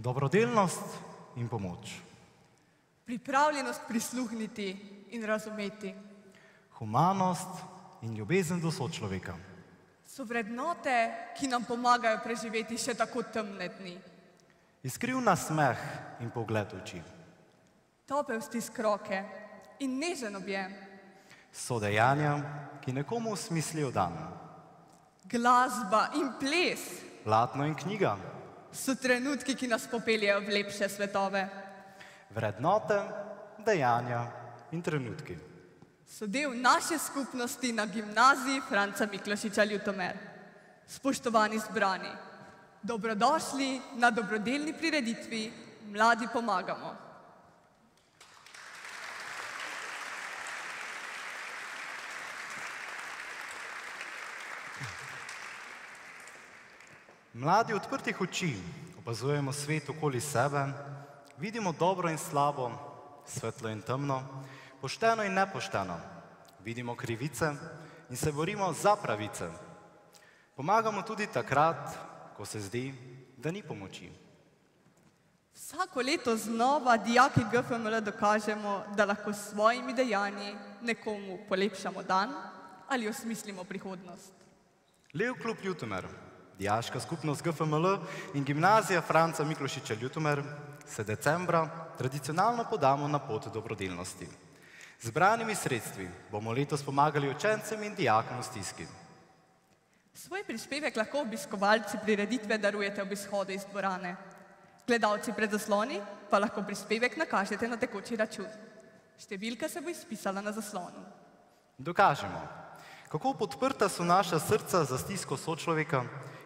Dobrodelnost in pomoč. Pripravljenost prisluhniti in razumeti. Humanost in ljubezen do sočloveka. So vrednote, ki nam pomagajo preživeti še tako temne dni. Iskriv nasmeh in pogled oči. Topel stisk roke in nežen objem. So dejanja, ki nekomu osmislijo dan. Glasba in ples. Platno in knjiga. So trenutki, ki nas popeljejo v lepše svetove. Vrednote, dejanja in trenutki. So del naše skupnosti na gimnaziji Franca Miklošiča Ljutomer. Spoštovani zbrani, dobrodošli na dobrodelni prireditvi Mladi pomagamo. Mladi odprtih oči opazujemo svet okoli sebe, vidimo dobro in slabo, svetlo in temno, pošteno in nepošteno, vidimo krivice in se borimo za pravice. Pomagamo tudi takrat, ko se zdi, da ni pomoči. Vsako leto znova dijaki GFML dokažemo, da lahko s svojimi dejanji nekomu polepšamo dan ali osmislimo prihodnost. Lev klub Ljutomer, dijaška skupnost GFML in gimnazija Franca Miklošiča Ljutomer se decembra tradicionalno podamo na pot dobrodelnosti. Z zbranimi sredstvi bomo letos pomagali učencem in dijakom v stiski. Svoj prispevek lahko obiskovalci prireditve darujete ob izhodu iz dvorane. Gledalci pred zasloni pa lahko prispevek nakažete na tekoči račun. Številka se bo izpisala na zaslonu. Dokažemo, kako podprta so naša srca za stisko sočloveka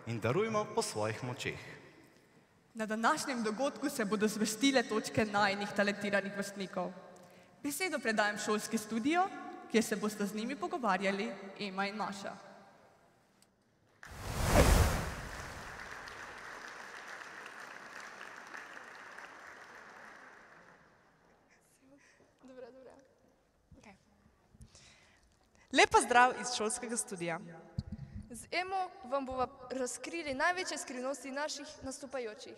in darujmo po svojih močeh. Na današnjem dogodku se bodo zvrstile točke najinih talentiranih vrstnikov. Besedo predajam šolski studio, kjer se boste z njimi pogovarjali Ema in Maša. Lep pozdrav iz šolskega studija. Z Emo vam bova razkrili največje skrivnosti naših nastopajočih.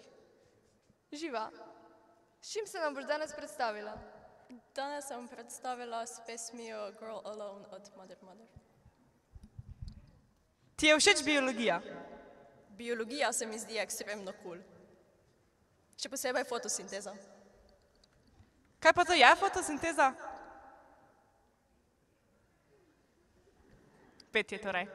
Živa, s čim se nam boš danes predstavila? Danes sem predstavila s pesmijo Girl Alone od Mother Mother. Ti je všeč biologija? Biologija se mi zdi ekstremno cool. Še posebej fotosinteza. Kaj pa to je fotosinteza? Petje torej.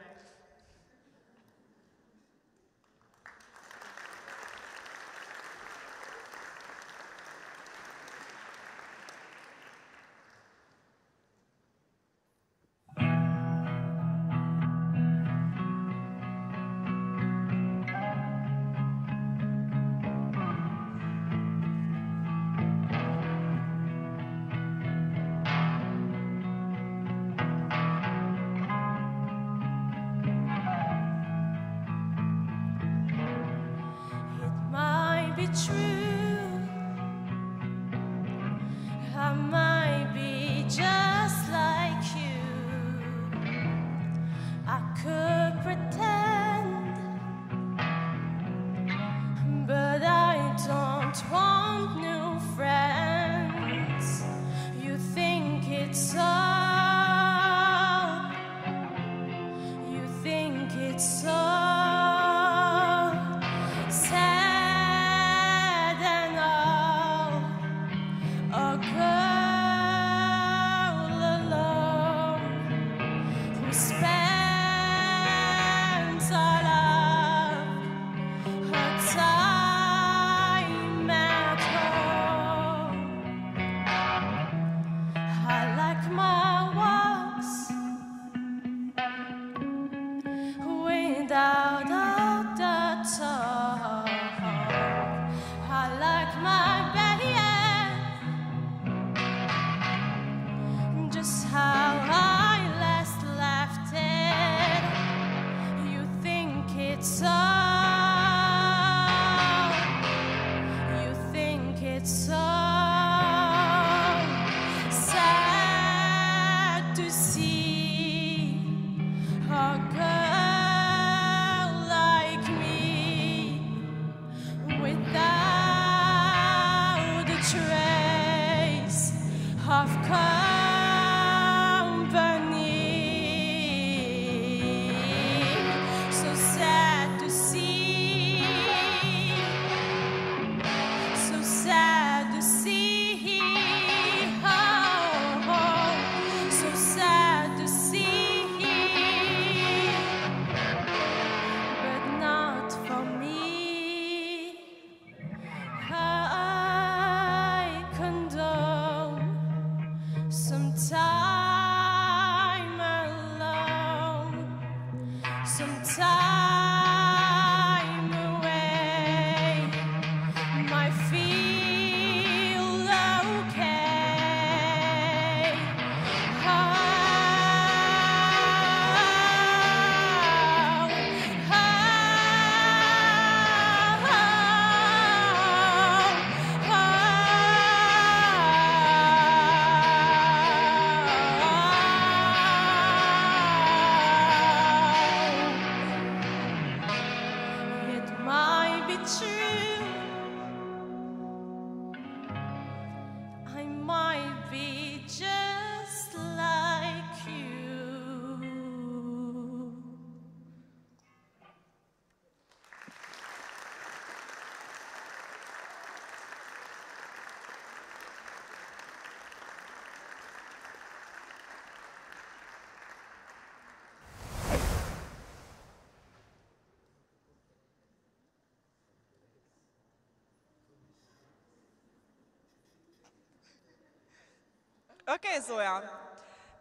Ok, Zoja.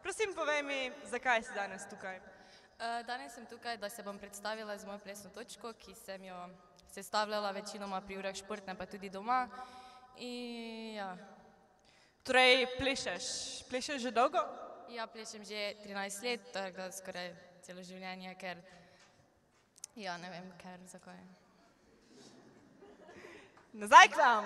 Prosim, povej mi, zakaj si danes tukaj? Danes sem tukaj, da se bom predstavila z mojo plesno točko, ki sem jo sestavljala večinoma pri urah športne, pa tudi doma. In ja, Torej, plešeš že dolgo? ja, plešem že 13 let, tako da skoraj celo življenje, ker, ja, ne vem, ker, zakaj. Nazaj k nam!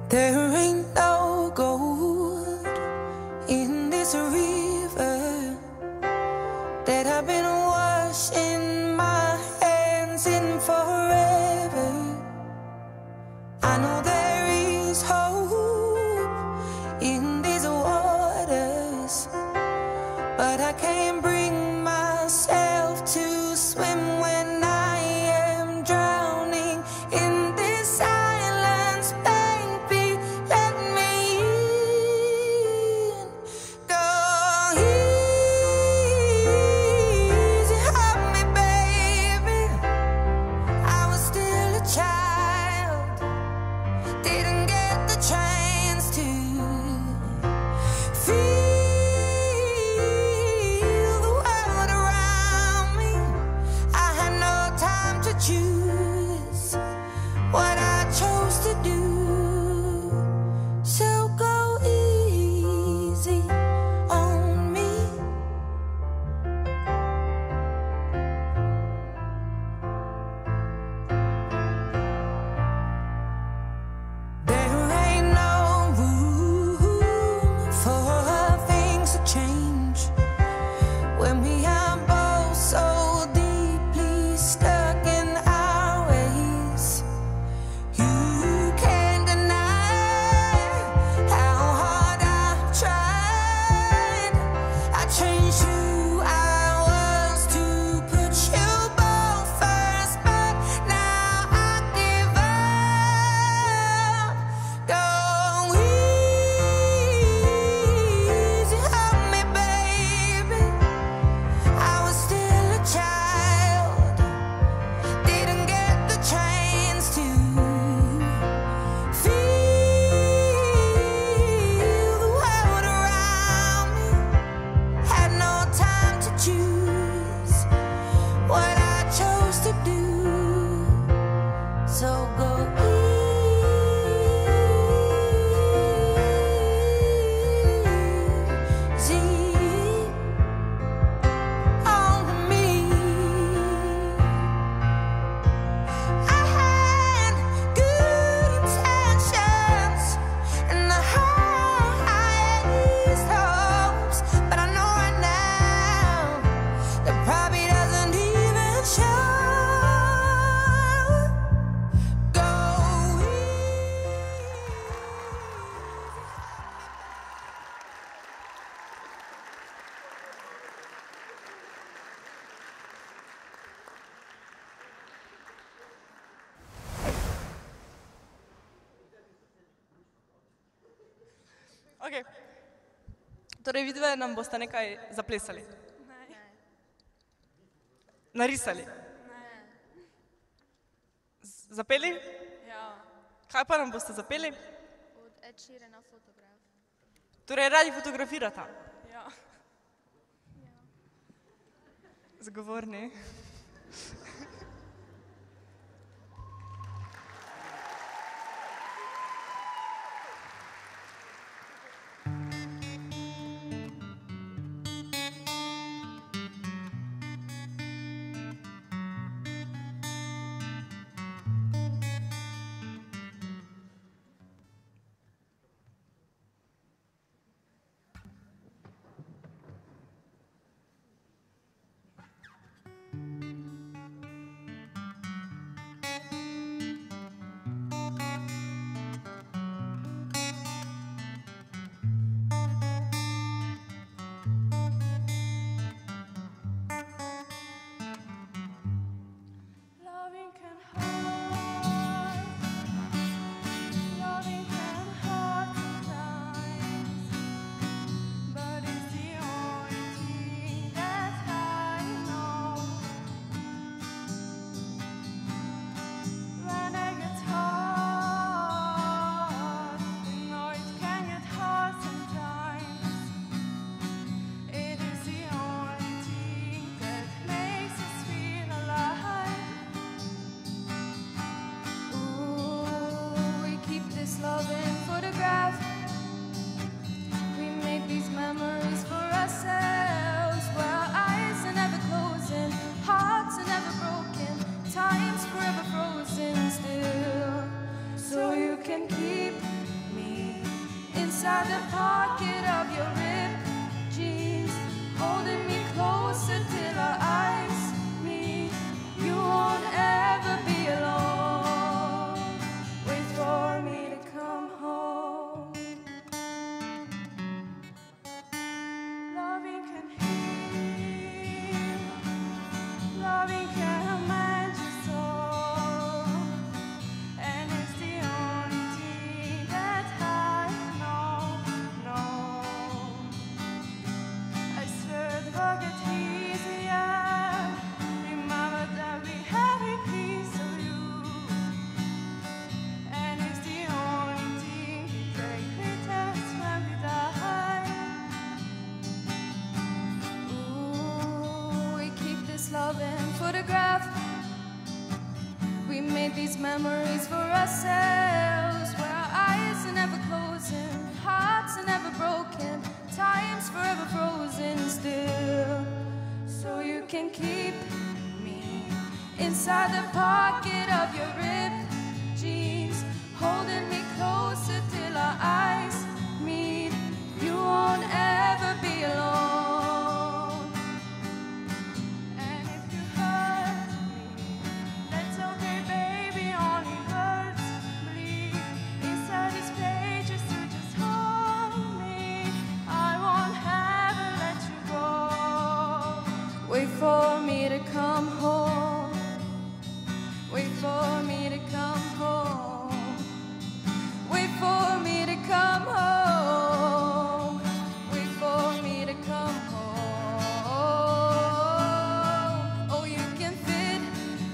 There ain't no gold in this river that I've been washing my hands in forever. I know there is hope in these waters, but I can't bring myself to swim when I am drowning in this silence. Baby, let me in. Go easy on me, baby. I was still a child, didn't get the chance to feel the world around me. I had no time to choose what I chose to do. So go easy on me. There ain't no room for things to change when we are both so deeply stuck in our ways. You can't deny how hard I've tried. I changed who I was to put you both first, but now I give up. Go easy on me, baby. I was still a child, didn't get the chance to feel the world around me. Had no time to choose what I chose to do. So go easy on me. I had good intentions and the highest hopes, but I know right now that probably doesn't even show. Go Ok. Torej, vidve nam boste nekaj zaplesali. Narisali. Zapeli? Ja, Kaj pa nam boste zapeli? od Ed Sheerana fotograf. Torej, radi fotografirata. Ja. Zgovorni. inside the pocket of your ripped jeans, holding me closer till our eyes meet. You won't ever be alone. Wait for me to come home. Loving can heal, loving can mend your soul, and it's the only thing that I know. I swear the world gets easier. Remember that we have a piece of you, and it's the only thing we take with us when we die. Ooh, we keep this love in photograph. We made these memories for ourselves, where our eyes are never closing, hearts are never broken, time's forever frozen still. So you can keep me inside the pocket of your ripped jeans, holding me closer till our eyes meet. You won't ever be alone. And if you hurt me, that's okay, baby, only words bleed inside these pages, so just hold me. I won't ever let you go. Wait for me to come home. Wait for me to come home. Wait for me to come home. Wait for me to come home. Oh, you can fit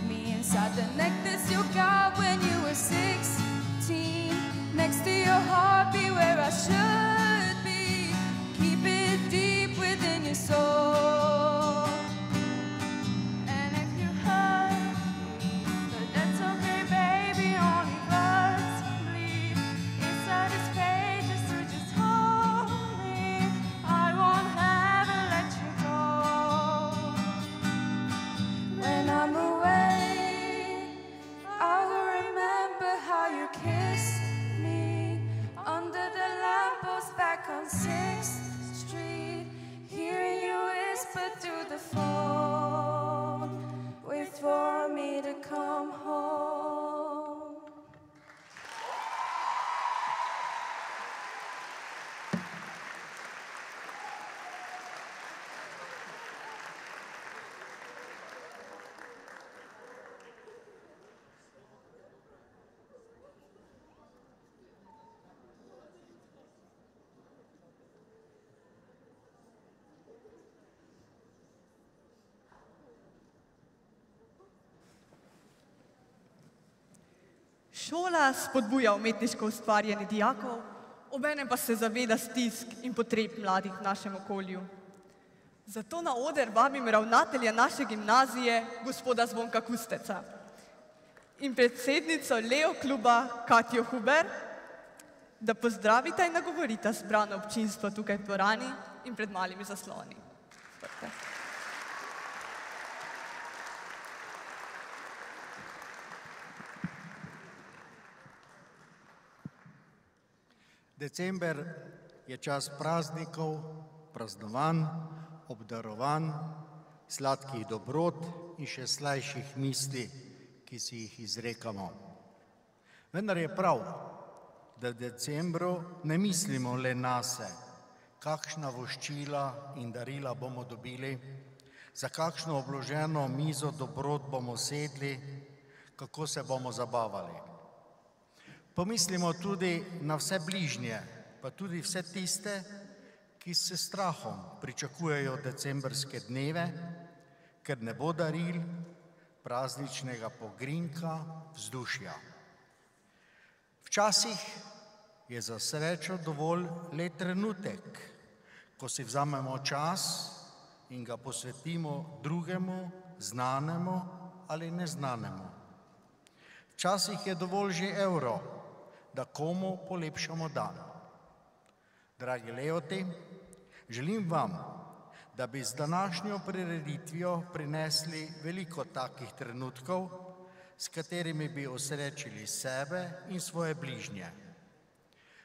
me inside the necklace you got when you were 16. Next to your heart, be where I should be. Keep it deep within your soul. And if you hurt me, but that's okay, baby, only words bleed inside these pages, so just hold me. I won't ever let you go. When I'm away, I will remember how you kissed me under the lamppost back on 6th Street, hearing you whisper through the phone. Wait for me to come home. Šola spodbuja umetniško ustvarjanje dijakov, obenem pa se zaveda stisk in potreb mladih v našem okolju. Zato na oder vabim ravnatelja naše gimnazije, gospoda Zvonka Kusteca, in predsednico Leo kluba Katjo Huber, da pozdravita in nagovorita zbrano občinstvo tukaj v dvorani in pred malimi zasloni. December je čas praznikov, praznovanj, obdarovanj, sladkih dobrot in še slajših misli, ki si jih izrekamo. Vendar je prav, da v decembru ne mislimo le nase, kakšna voščila in darila bomo dobili, za kakšno obloženo mizo dobrot bomo sedli, kako se bomo zabavali. Pomislimo tudi na vse bližnje, pa tudi vse tiste, ki s strahom pričakujejo decembrske dneve, ker ne bo daril, prazničnega pogrinka, vzdušja. Včasih je za srečo dovolj le trenutek, ko si vzamemo čas in ga posvetimo drugemu, znanemu ali neznanemu. Včasih je dovolj že evro, da komu polepšamo dan. Dragi Leoti, želim vam, da bi z današnjo prireditvijo prinesli veliko takih trenutkov, s katerimi bi osrečili sebe in svoje bližnje.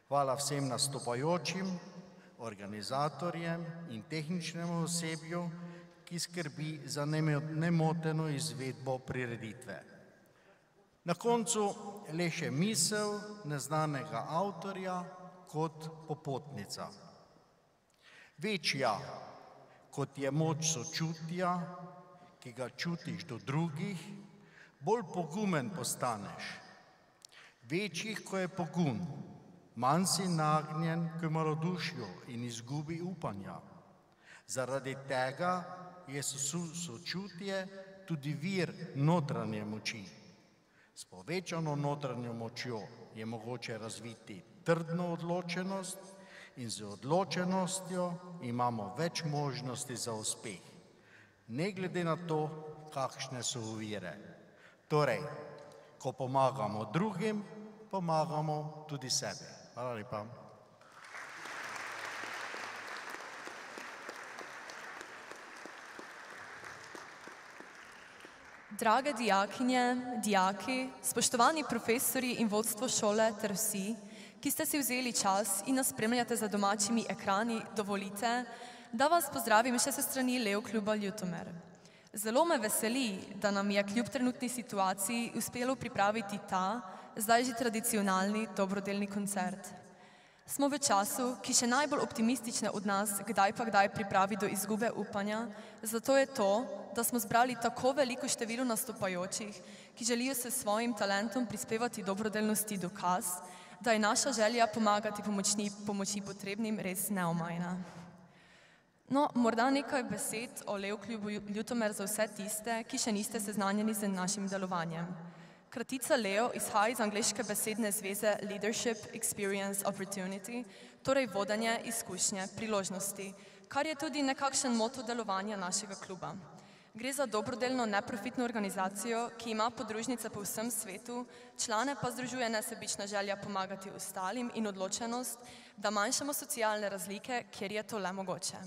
Hvala vsem nastopajočim, organizatorjem in tehničnemu osebju, ki skrbi za nemoteno izvedbo prireditve. Na koncu le še misel neznanega avtorja kot popotnica. Večja, kot je moč sočutja, ki ga čutiš do drugih, bolj pogumen postaneš. Večjih, ko je pogum, manj si nagnjen k malodušju in izgubi upanja. Zaradi tega je sočutje tudi vir notranje moči. S povečano notranjo močjo je mogoče razviti trdno odločenost in z odločenostjo imamo več možnosti za uspeh, ne glede na to, kakšne so ovire. Torej, ko pomagamo drugim, pomagamo tudi sebi. Hvala lepa. Drage dijakinje, dijaki, spoštovani profesorji in vodstvo šole ter vsi, ki ste si vzeli čas in nas spremljate za domačimi ekrani, dovolite, da vas pozdravim še s strani Leo kluba Ljutomer. Zelo me veseli, da nam je kljub trenutni situaciji uspelo pripraviti ta, zdaj že tradicionalni dobrodelni koncert. Smo v času, ki še najbolj optimistične od nas kdaj pa kdaj pripravi do izgube upanja, zato je to, da smo zbrali tako veliko število nastopajočih, ki želijo s svojim talentom prispevati dobrodelnosti dokaz, da je naša želja pomagati pomoči potrebnim res neomajna. No, morda nekaj besed o Leo klubu Ljutomer za vse tiste, ki še niste seznanjeni z našim delovanjem. Kratica Leo izhaja iz angleške besedne zveze Leadership, Experience, Opportunity, torej vodenje, izkušnje, priložnosti, kar je tudi nekakšen moto delovanja našega kluba. Gre za dobrodelno neprofitno organizacijo, ki ima podružnice po vsem svetu, člane pa združuje nesebična želja pomagati ostalim in odločenost, da manjšamo socialne razlike, kjer je to le mogoče.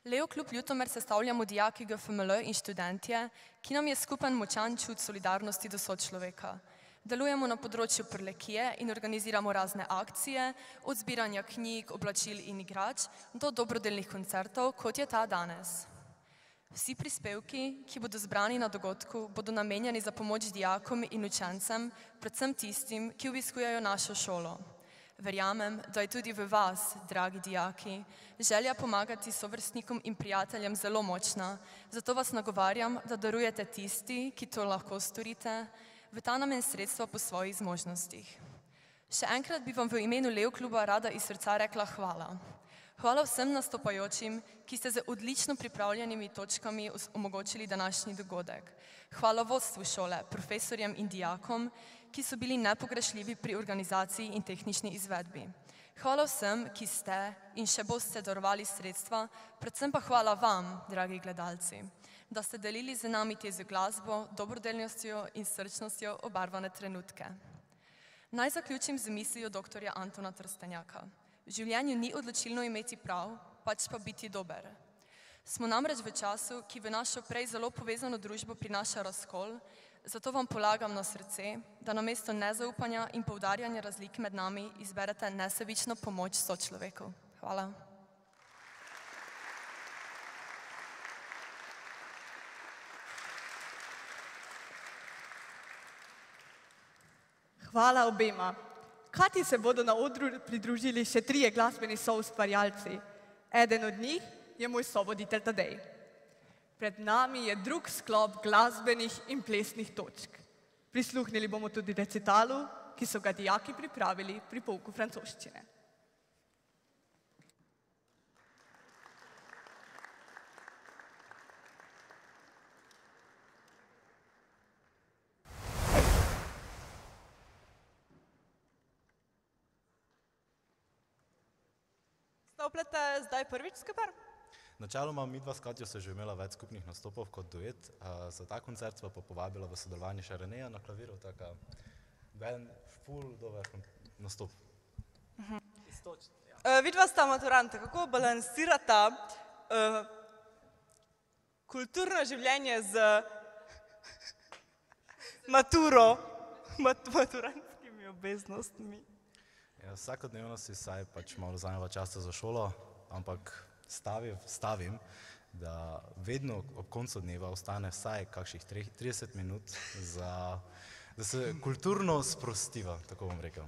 Leo klub Ljutomer sestavljamo dijaki GFML in študentje, ki nam je skupen močan čut solidarnosti do sočloveka. Delujemo na področju prlekije in organiziramo razne akcije, od zbiranja knjig, oblačil in igrač do dobrodelnih koncertov, kot je ta danes. Vsi prispevki, ki bodo zbrani na dogodku, bodo namenjeni za pomoč dijakom in učencem, predvsem tistim, ki obiskujejo našo šolo. Verjamem, da je tudi v vas, dragi dijaki, želja pomagati sovrstnikom in prijateljem zelo močna, zato vas nagovarjam, da darujete tisti, ki to lahko storite, v ta namen sredstva po svojih zmožnostih. Še enkrat bi vam v imenu Leo kluba rada iz srca rekla hvala. Hvala vsem nastopajočim, ki ste z odlično pripravljenimi točkami omogočili današnji dogodek. Hvala vodstvu šole, profesorjem in dijakom, ki so bili nepogrešljivi pri organizaciji in tehnični izvedbi. Hvala vsem, ki ste in še boste darovali sredstva, predvsem pa hvala vam, dragi gledalci, da ste delili z nami te z glasbo, dobrodelnostjo in srčnostjo obarvane trenutke. Naj zaključim z mislijo dr. Antona Trstenjaka. V življenju ni odločilno imeti prav, pač pa biti dober. Smo namreč v času, ki v našo prej zelo povezano družbo prinaša razkol, zato vam polagam na srce, da namesto nezaupanja in poudarjanja razlik med nami izberete nesebično pomoč sočloveku. Hvala. Hvala obema. Kati se bodo na odru pridružili še 3 glasbeni soustvarjalci. Eden od njih je moj sovoditelj Tadej. Pred nami je drug sklop glasbenih in plesnih točk. Prisluhnili bomo tudi recitalu, ki so ga dijaki pripravili pri pouku francoščine. Nastopljate zdaj prvič skupaj? Načeloma midva s Katjo se že imela več skupnih nastopov kot duet. Za ta koncert sva pa povabila v sodelovanje še Reneja na klaviru, tako ben ful dober nastop. Vidva sta maturanta, kako balansirata kulturno življenje z maturantskimi obveznostmi? Ja, vsakodnevno si vsaj pač malo vzameva časa za šolo, ampak stavim, da vedno ob koncu dneva ostane vsaj kakšnih 30 minut, da se kulturno sprostiva, tako bom rekel.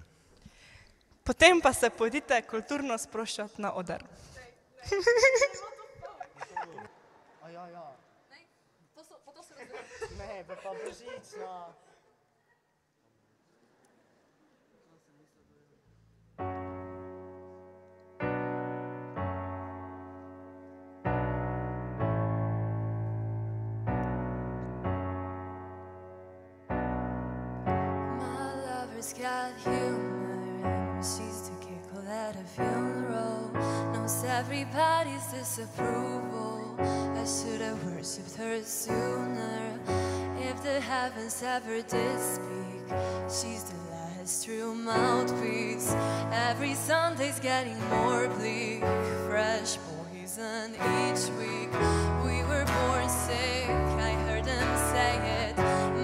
Potem pa se pojdite kulturno sproščati na oder. Ne, pa božična. Got humor and she's to giggle at a funeral. Knows everybody's disapproval. I should have worshipped her sooner. If the heavens ever did speak, she's the last true mouthpiece. Every Sunday's getting more bleak. Fresh poison each week. We were born sick, I heard them say it.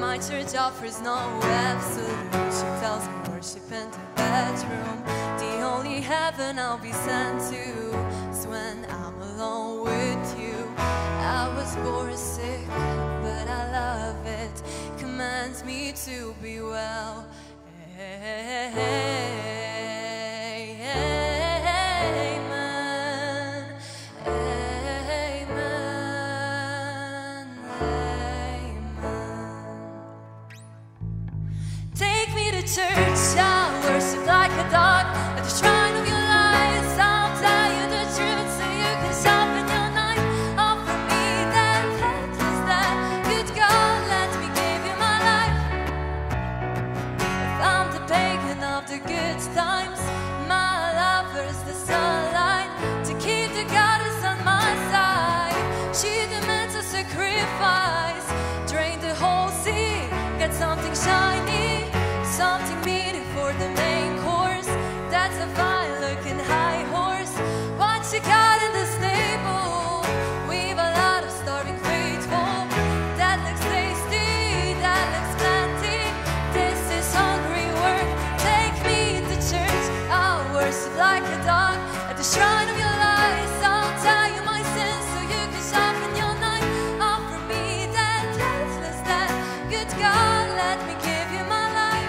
My church offers no absolute. She tells me worship in the bedroom. The only heaven I'll be sent to is when I'm alone with you. I was born sick, but I love it. Commands me to be well. Church, I worship like a dog at the shrine of your lies. I'll tell you the truth so you can sharpen your knife. Offer me that headless, that good God, let me give you my life. If I'm the pagan of the good times, my lover's the sunlight to keep the goddess on my side. She demands a sacrifice, drain the whole sea, get something shiny. Something meaty for the main course. That's a fine-looking high horse. What you got in the stable? We've a lot of starving faithful. That looks tasty, that looks plenty. This is hungry work. Take me to church. I'll worship like a dog at the shrine of your lies. I'll tell you my sins so you can sharpen your knife. Offer me that deathless, that good God, let me give you my life.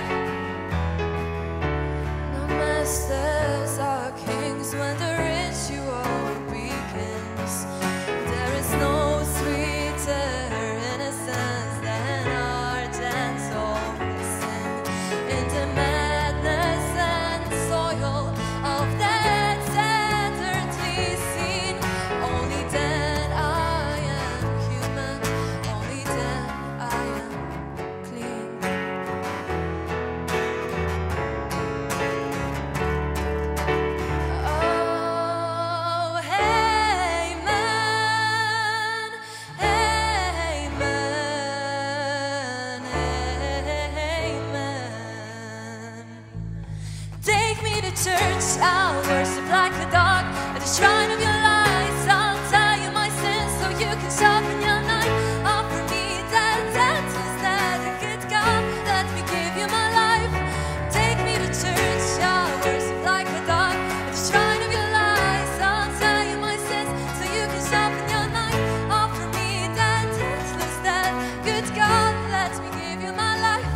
Masters are kings when the ritual begins. There is no sweeter innocence than our gentle sin. In the madness and soil of that tenderly scene, only then I am human, only then I am clean. Church, I'll worship like a dog at the shrine of your lies. I'll tell you my sins so you can sharpen your knife. Offer me that deathless, that good God, let me give you my life. Take me to church, I'll worship like a dog at the shrine of your lies. I'll tell you my sins so you can sharpen your knife. Offer me that deathless, that good God, let me give you my life.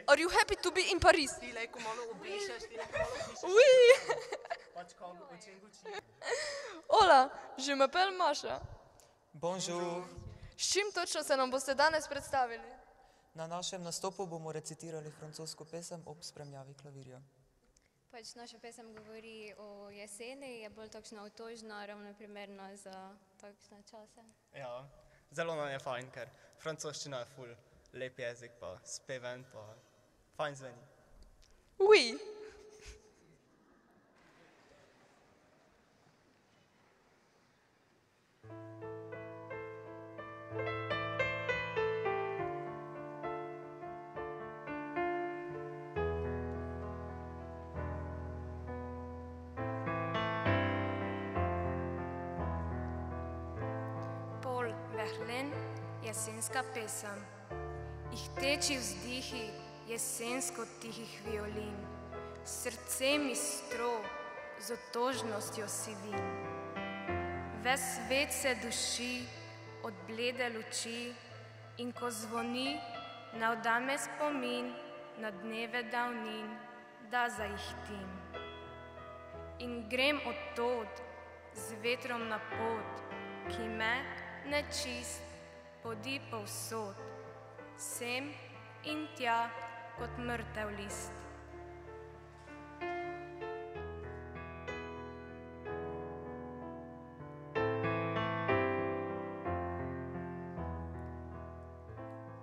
Are you happy to be in Paris? Oui. Hola, je m'appelle Maša. Bonjour. S čim točno se nam boste danes predstavili? Na našem nastopu bomo recitirali francosko pesem ob spremljavi klavirja. Pač naša pesem govori o jeseni, je bolj takšna otožna, ravno primerna za takšne čase. Ja, zelo nam je fajn, ker francoščina je ful lep jezik, pa speven, pa fajn zveni. Oui. jesenska pesem. Ihteči vzdihi jesensko tihih violin, srce mi stro z otožnostjo sivin. Ves svet se duši od blede luči in ko zvoni, navda me spomin na dneve davnin, da zaihtim. In grem od tod z vetrom na pot, ki me nečist podi povsod, sem in tja kot mrtev list.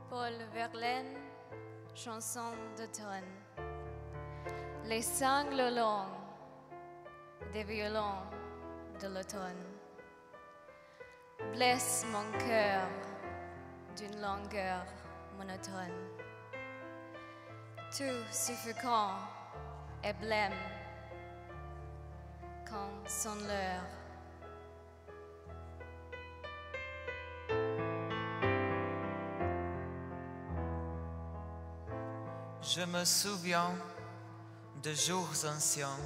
Paul Verlaine, chanson d'automne. Les sanglots longs des violons de l'automne blessent mon cœur d'une longueur monotone. Tout suffocant et blême quand sonne l'heure. Je me souviens de jours anciens,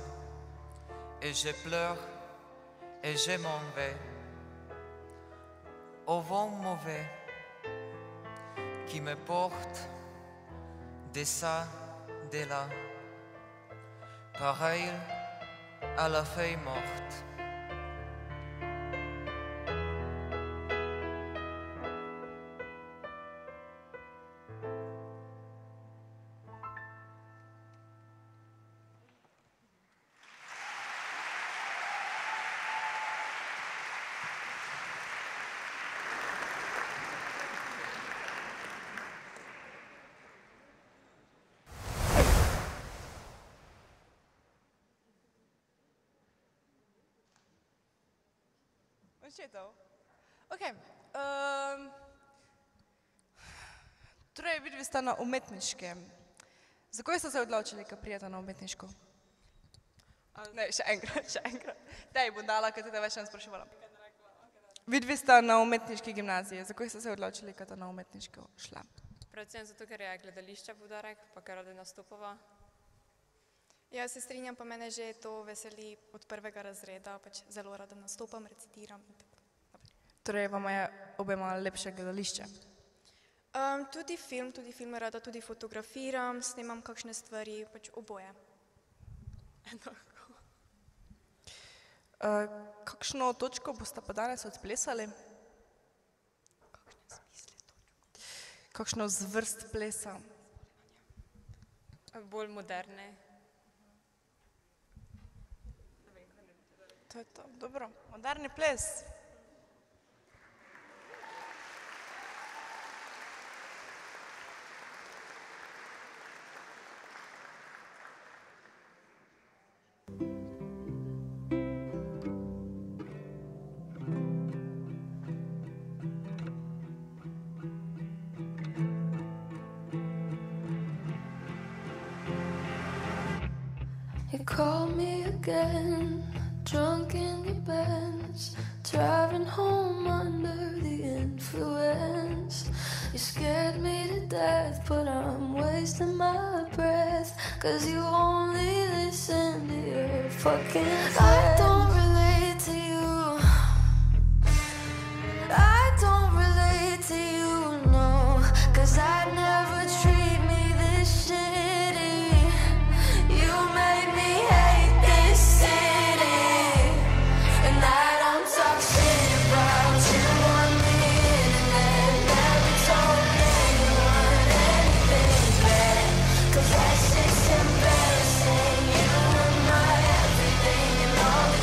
et je pleure et je m'en vais au vent mauvais qui me porte de ça, de là, pareil à la feuille morte. Očetov. Ok. Torej, vidvi sta na umetniškem. Zakaj ste se odločili, ko prijete na umetniško? Ne, še enkrat. Daj, bom dala, kaj te več ne spraševala. Vidvi sta na umetniški gimnaziji. Zakaj ste se odločili, ko ste na umetniško šla? Predvsem zato, ker je gledališče poudarek, pa ker rada nastopava. Ja, se strinjam, pa mene že to veseli od prvega razreda, pač zelo rada nastopam, recitiram in tako naprej. Torej, vam je obema lepše gledališče? Tudi film rada, tudi fotografiram, snemam kakšne stvari, pač oboje. Kakšno točko boste pa danes odplesali? Kakšne smisle točko? Kakšno zvrst plesa? Bolj moderne. To je to, dobro. Moderni ples. You call me again, drunk in your Benz, driving home under the influence. You scared me to death, but I'm wasting my breath, 'cause you only listen to your fucking friends. I don't relate to you, I don't relate to you, no, 'cause I'd never treat me this shitty. You made me hate this city, and I don't talk shit about you on the internet. Never told anyone anything bad, 'cause that shit's embarrassing. You were my everything, and all the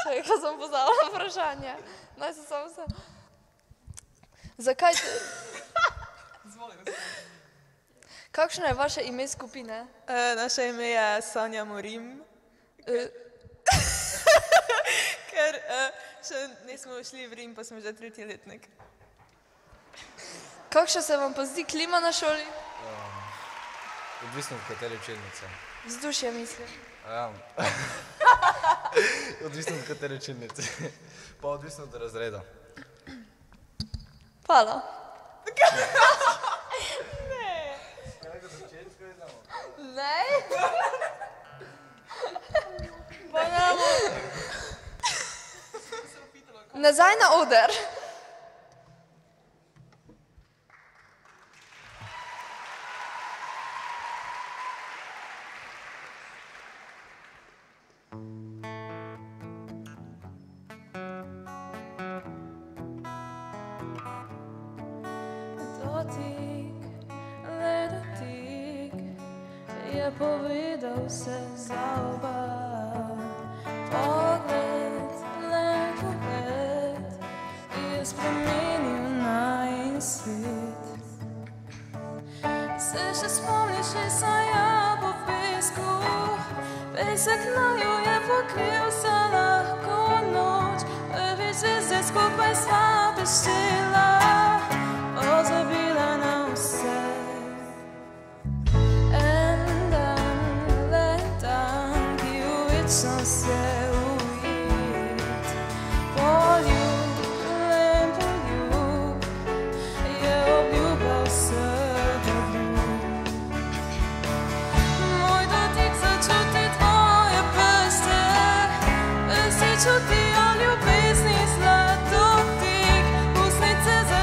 Čakaj, ko sem pozvala vprašanje. Naj se samo se... Zakaj te... Kakšno je vaše ime skupine? Naše ime je Sanja Morim. Ker še nismo šli v Rim, pa smo že 3. letnik. Kakšna se vam pa zdi klima na šoli? Odvisno od katere učilnice. Vzdušje mislim. Ja. Odvisno od katere učilnice. Pa odvisno od razreda. Hvala. Ne. Ne? Pa nemo. Nazaj na oder. Dotik, le dotik, je povedal vse za oba. Pogled, le pogled, je spremenil najin svet. Se še spomniš Jesaja po pesku, pesek naju je pokril vsa lahko noč, prvič zvezde skupaj sva peščila. Pozabila na vse. En dan, le dan, ki v večnost se ujit. Poljub, len poljub, je obljuba vsega ljub. Moj dotik začuti tvoje prste, prsti čutijo ljubezni zlatotik, usnice za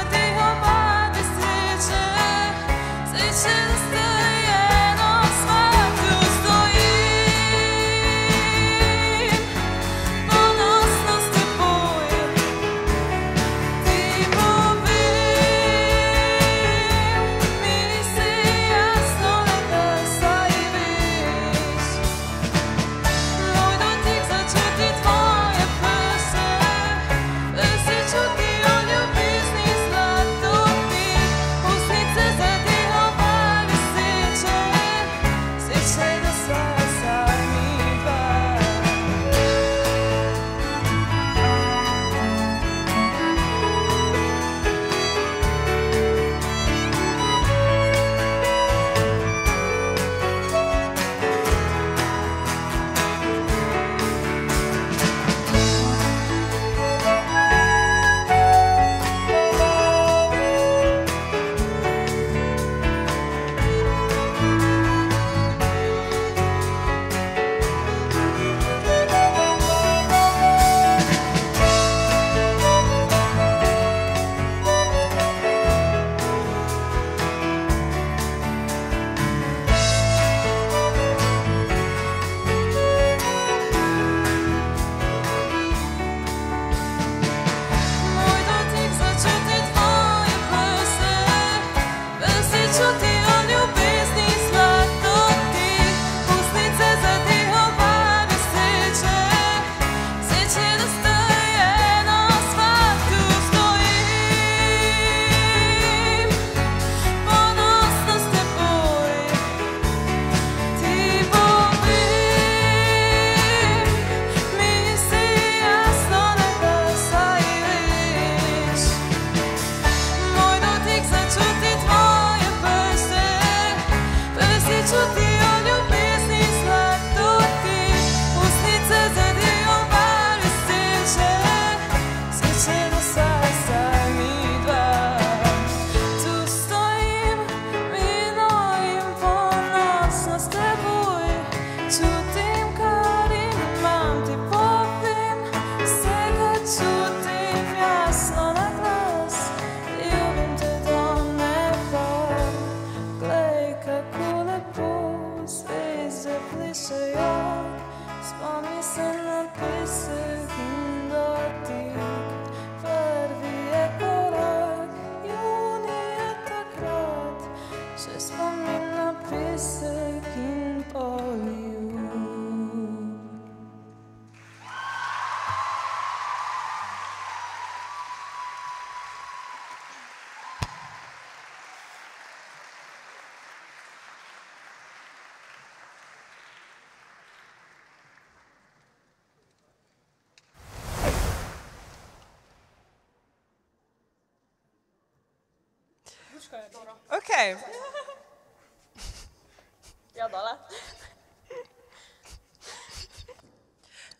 Puško je. Ok. Ja, dole.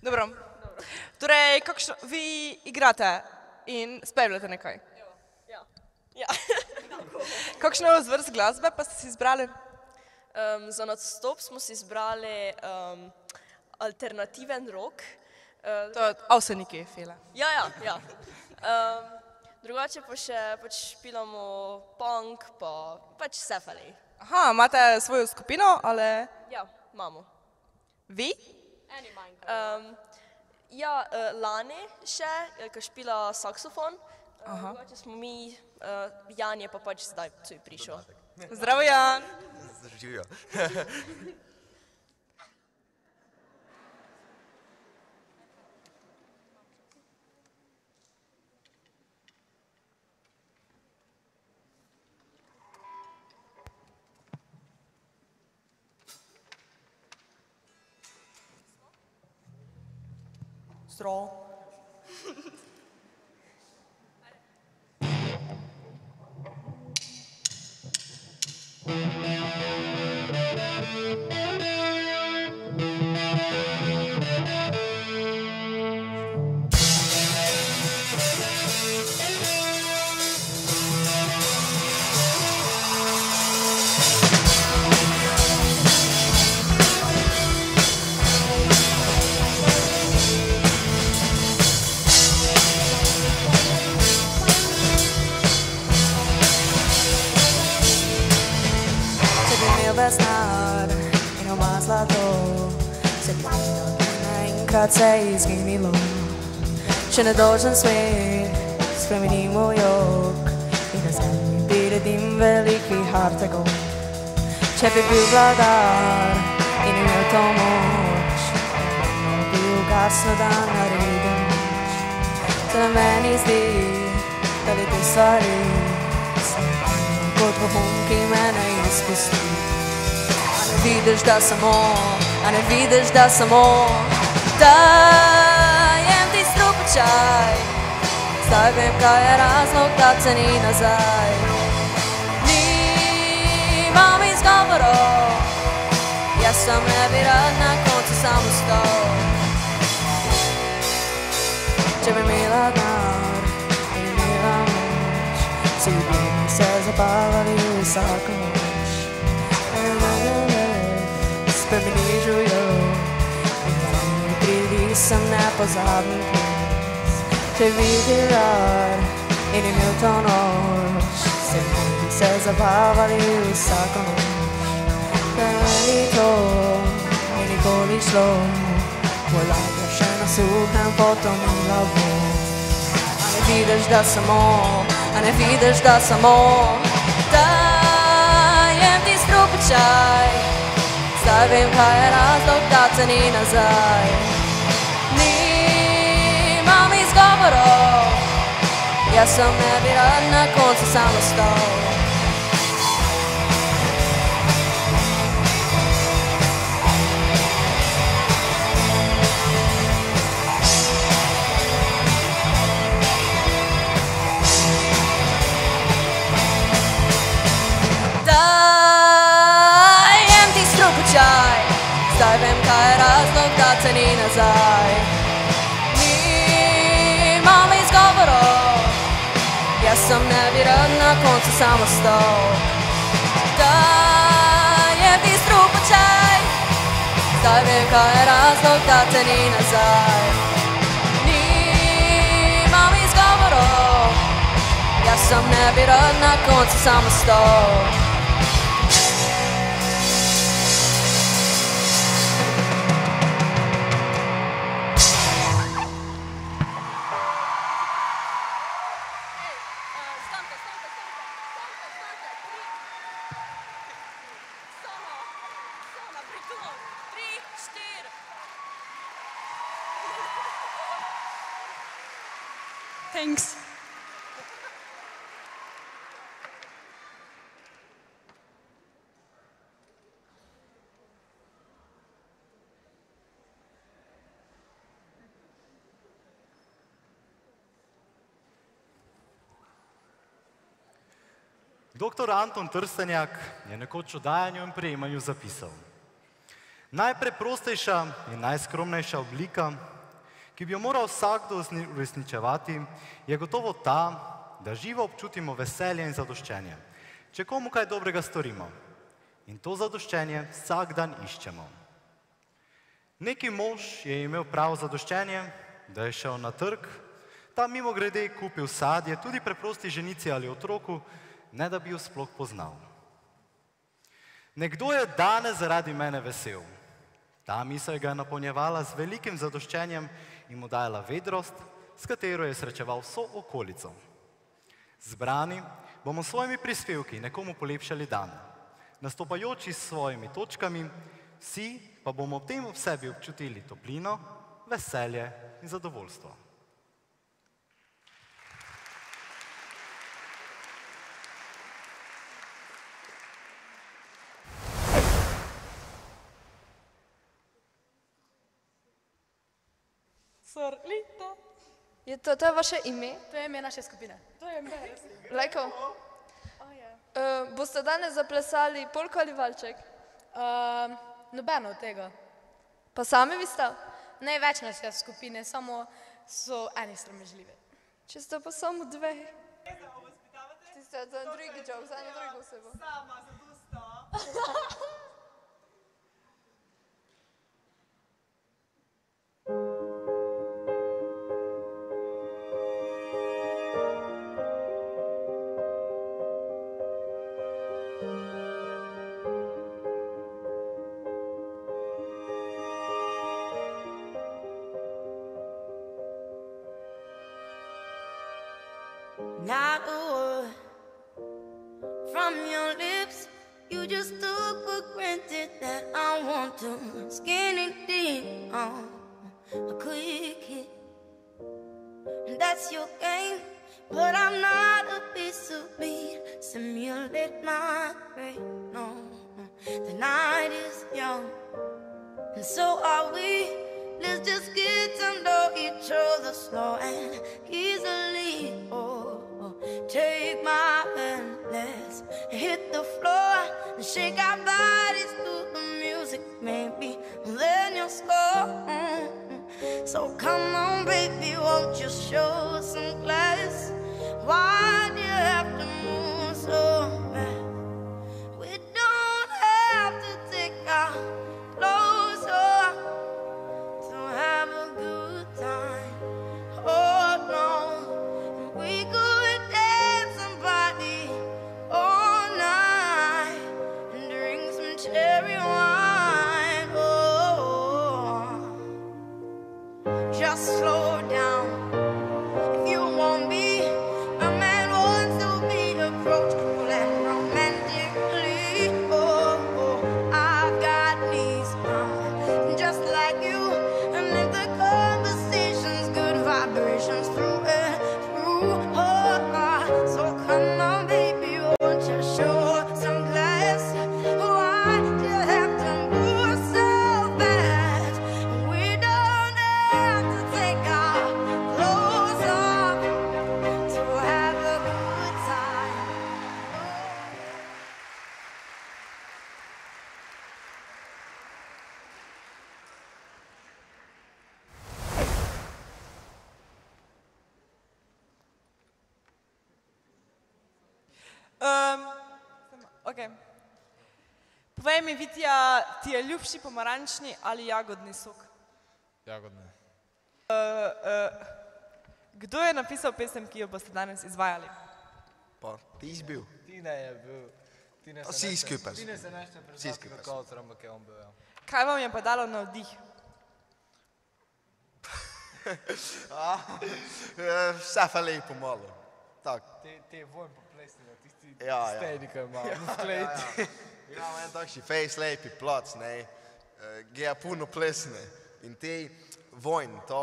Dobro. Torej, kakšno, vi igrate in spevljate nekaj? Ja. Kakšno zvrst glasbe pa ste si izbrali? Za nastop smo si izbrali alternativen rock. To je Avseniki, fele. Ja. Drugače pa še pač špilamo punk, pa pač vse fali. Aha, imate svojo skupino, ali? Ja, imamo. Vi? Eni manjka. Ja, lani še, ko špila saksofon. Drugače smo mi, Jan je pa pač zdaj tuj prišel. Zdravo, Jan. Živijo. Zdravo. Vesnar in oma zlato se prino naenkrat se izginilo. Še nedolžen svet spremeni moj jok in na zemlji vidim velikih hartegov. Če bi bil vladar in imel to moč, bi ugasnil dan naredil noč. Se meni zdi, da li te stvari kot vohun, ki mene izpusti. A ne vidiš, da samo dajem ti strupočaj. Zdaj vem, kaj je razlog, da te ni nazaj. Nimam izgovorov, jaz sem ne bi rad na koncu sam ostal. Če bi imela denar in imela moč, si bi se zabavali vsako noč. Spremeni življenj in zadnji pridi sem nepozaben ples. Če vidi rad in imel to noč, se bi se zabavali vsako noč. Da ni to ni nikoli šlo, tvoj lager še na suhem potonila bo. A ne vidiš, da samo dajem ti strupočaj. Zdaj vem, kaj je razlog, da te ni nazaj. Nimam izgovorov, jaz sem ne bi rad na koncu sam ostal. Zdaj vem, kaj je razlog, da te ni nazaj. Nimam izgovorov, jaz sem ne bi rad na koncu sam ostal. Dajem ti strupočaj, zdaj vem, kaj je razlog, da te ni nazaj. Nimam izgovorov, jaz sem ne bi rad na koncu sam ostal. Thanks. Dr. Anton Trstenjak je nekoč o dajanju in prejemanju zapisal: najpreprostejša in najskromnejša oblika, ki bi jo moral vsakdo uresničevati, je gotovo ta, da živo občutimo veselje in zadoščenje, če komu kaj dobrega storimo. In to zadoščenje vsak dan iščemo. Neki mož je imel prav zadoščenje, da je šel na trg, tam mimogrede kupil sadje tudi preprosti ženici ali otroku, ne da bi jo sploh poznal. Nekdo je danes zaradi mene vesel. Ta misel ga je napolnjevala z velikim zadoščenjem in mu dajala vedrost, s katero je srečeval vso okolico. Zbrani bomo s svojimi prispevki nekomu polepšali dan, nastopajoči s svojimi točkami, vsi pa bomo ob tem v sebi občutili toplino, veselje in zadovoljstvo. Sorlita. To je vaše ime? To je ime naše skupine. To je ime. Lajko, boste danes zaplesali polko ali valček? Nobeno od tega. Pa sami vi ste? Največ nas je skupine, samo so eni sramežljivi. Če ste pa samo dve. Ti ste za drugi job, za eno drugo osebo. Sama, zato sta. Not a word from your lips. You just took for granted that I want to skin it deep on a quick hit. And that's your game, but I'm not a piece of meat. Simulate my brain, no. The night is young, and so are we. Let's just get to know each other slow and easily. Take my hand, let's hit the floor and shake our bodies to the music, maybe then you'll score. So come on, baby, won't you show some class? Why do you have to move so fast? We don't have to take our clothes off to have a good time. Oh no, we could dance and party all night and drink some cherry wine. Oh, just slow down if you want me. A man wants to be approached cool and romantically. Oh, I've got knees now, just like you. And if the conversation's good vibrations through and through. Oh, so come on, baby, won't you show some class? Why do you have to move so fast? We don't have to take our clothes off to have a good time. Okay. Povej mi, Vitja, ti je ljubši pomarančni ali jagodni sok? Jagodni. Kdo je napisal pesem, ki jo boste danes izvajali? Pa, ti si bil. Tine je bil. Vsi skupaj. Tine se nešto predstaviti kot Kaucer, ampak je on bil. Ja. Kaj vam je pa dalo navdih? Vse fa lepo malo. Tak. Te vojn po plesni, tisti Ja. stejni, ki imamo v kleti. Imamo en takšni fejs lepi plac, ne. Geja puno plesne. In te vojn, to...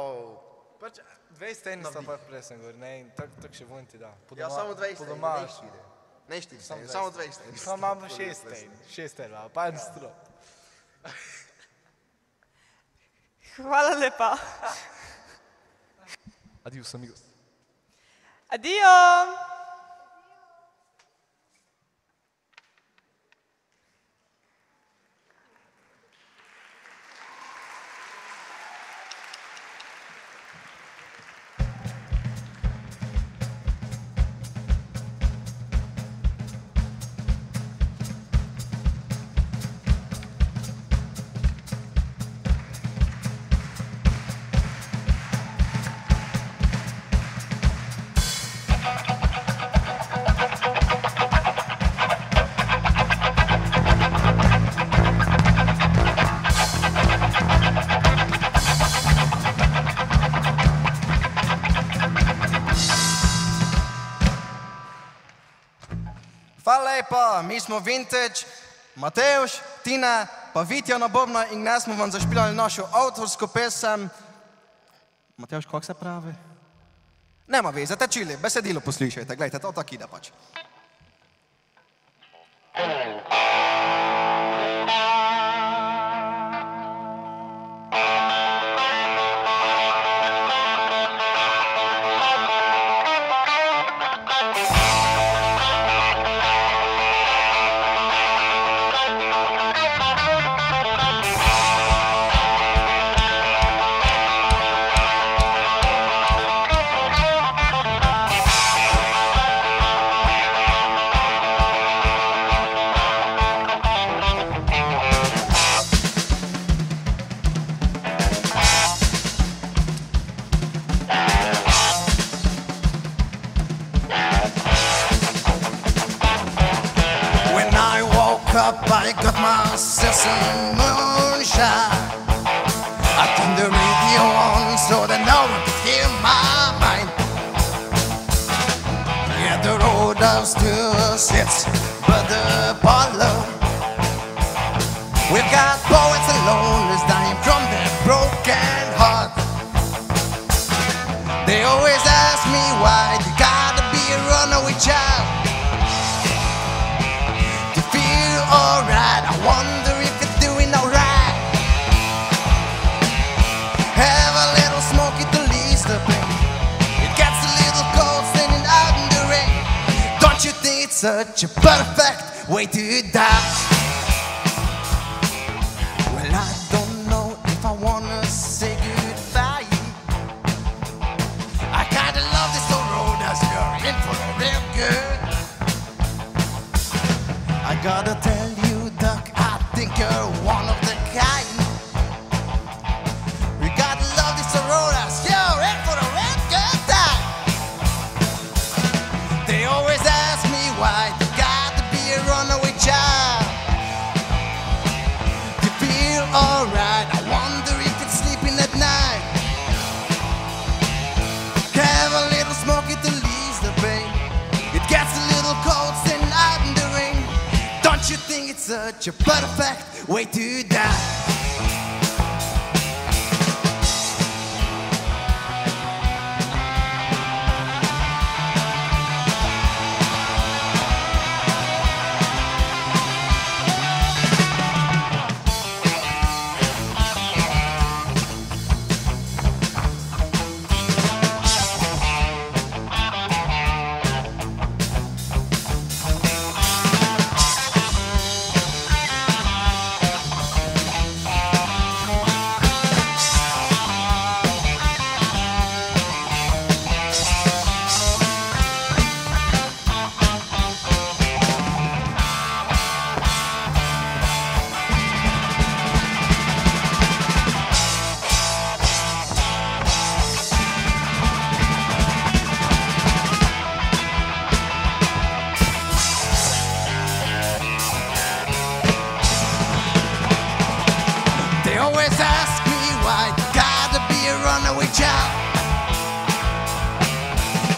Pač, dve stejni sta pa plesen, govori, ne, in tak še vojn ti da. Ja, samo dve stejni, ne štiri. Ne štiri stejni, samo dve stejni. Pa imamo 6 stejni, 6 stejni, pa en strop. Hvala lepa. Adios, amigos. Adijo! Hvala lepa, mi smo Vintage, Mateusz, Tina, pa Vitja na bobna in nas smo vam zašpilali našo avtorsko pesem. Mateusz, kako se pravi? Nema veze, tečili, besedilo poslušajte, gledajte, to tako ide pač. I got myself some moonshine. I turned the radio on so that no one could hear my mind. Yeah, the road does still sits but the parlor. We've got poets and loners dying from their broken heart. They always ask me why you gotta be a runaway child. Alright, I wonder if you're doing alright. Have a little smoke, it release the pain. It gets a little cold standing out in the rain. Don't you think it's such a perfect way to die? Well, I don't know if I wanna say goodbye. I kinda love this old road as you're in for a real good. I gotta tell you, Duck, I think you're one of the kind. We gotta love this road as you're in for a real good time. They always ask me why you gotta be a runaway child. You feel alright, I wonder if you're sleeping at night. Have a little smoke, it relieves the pain. It gets a little cold standing out in the rain. Don't you think it's such a perfect way to die?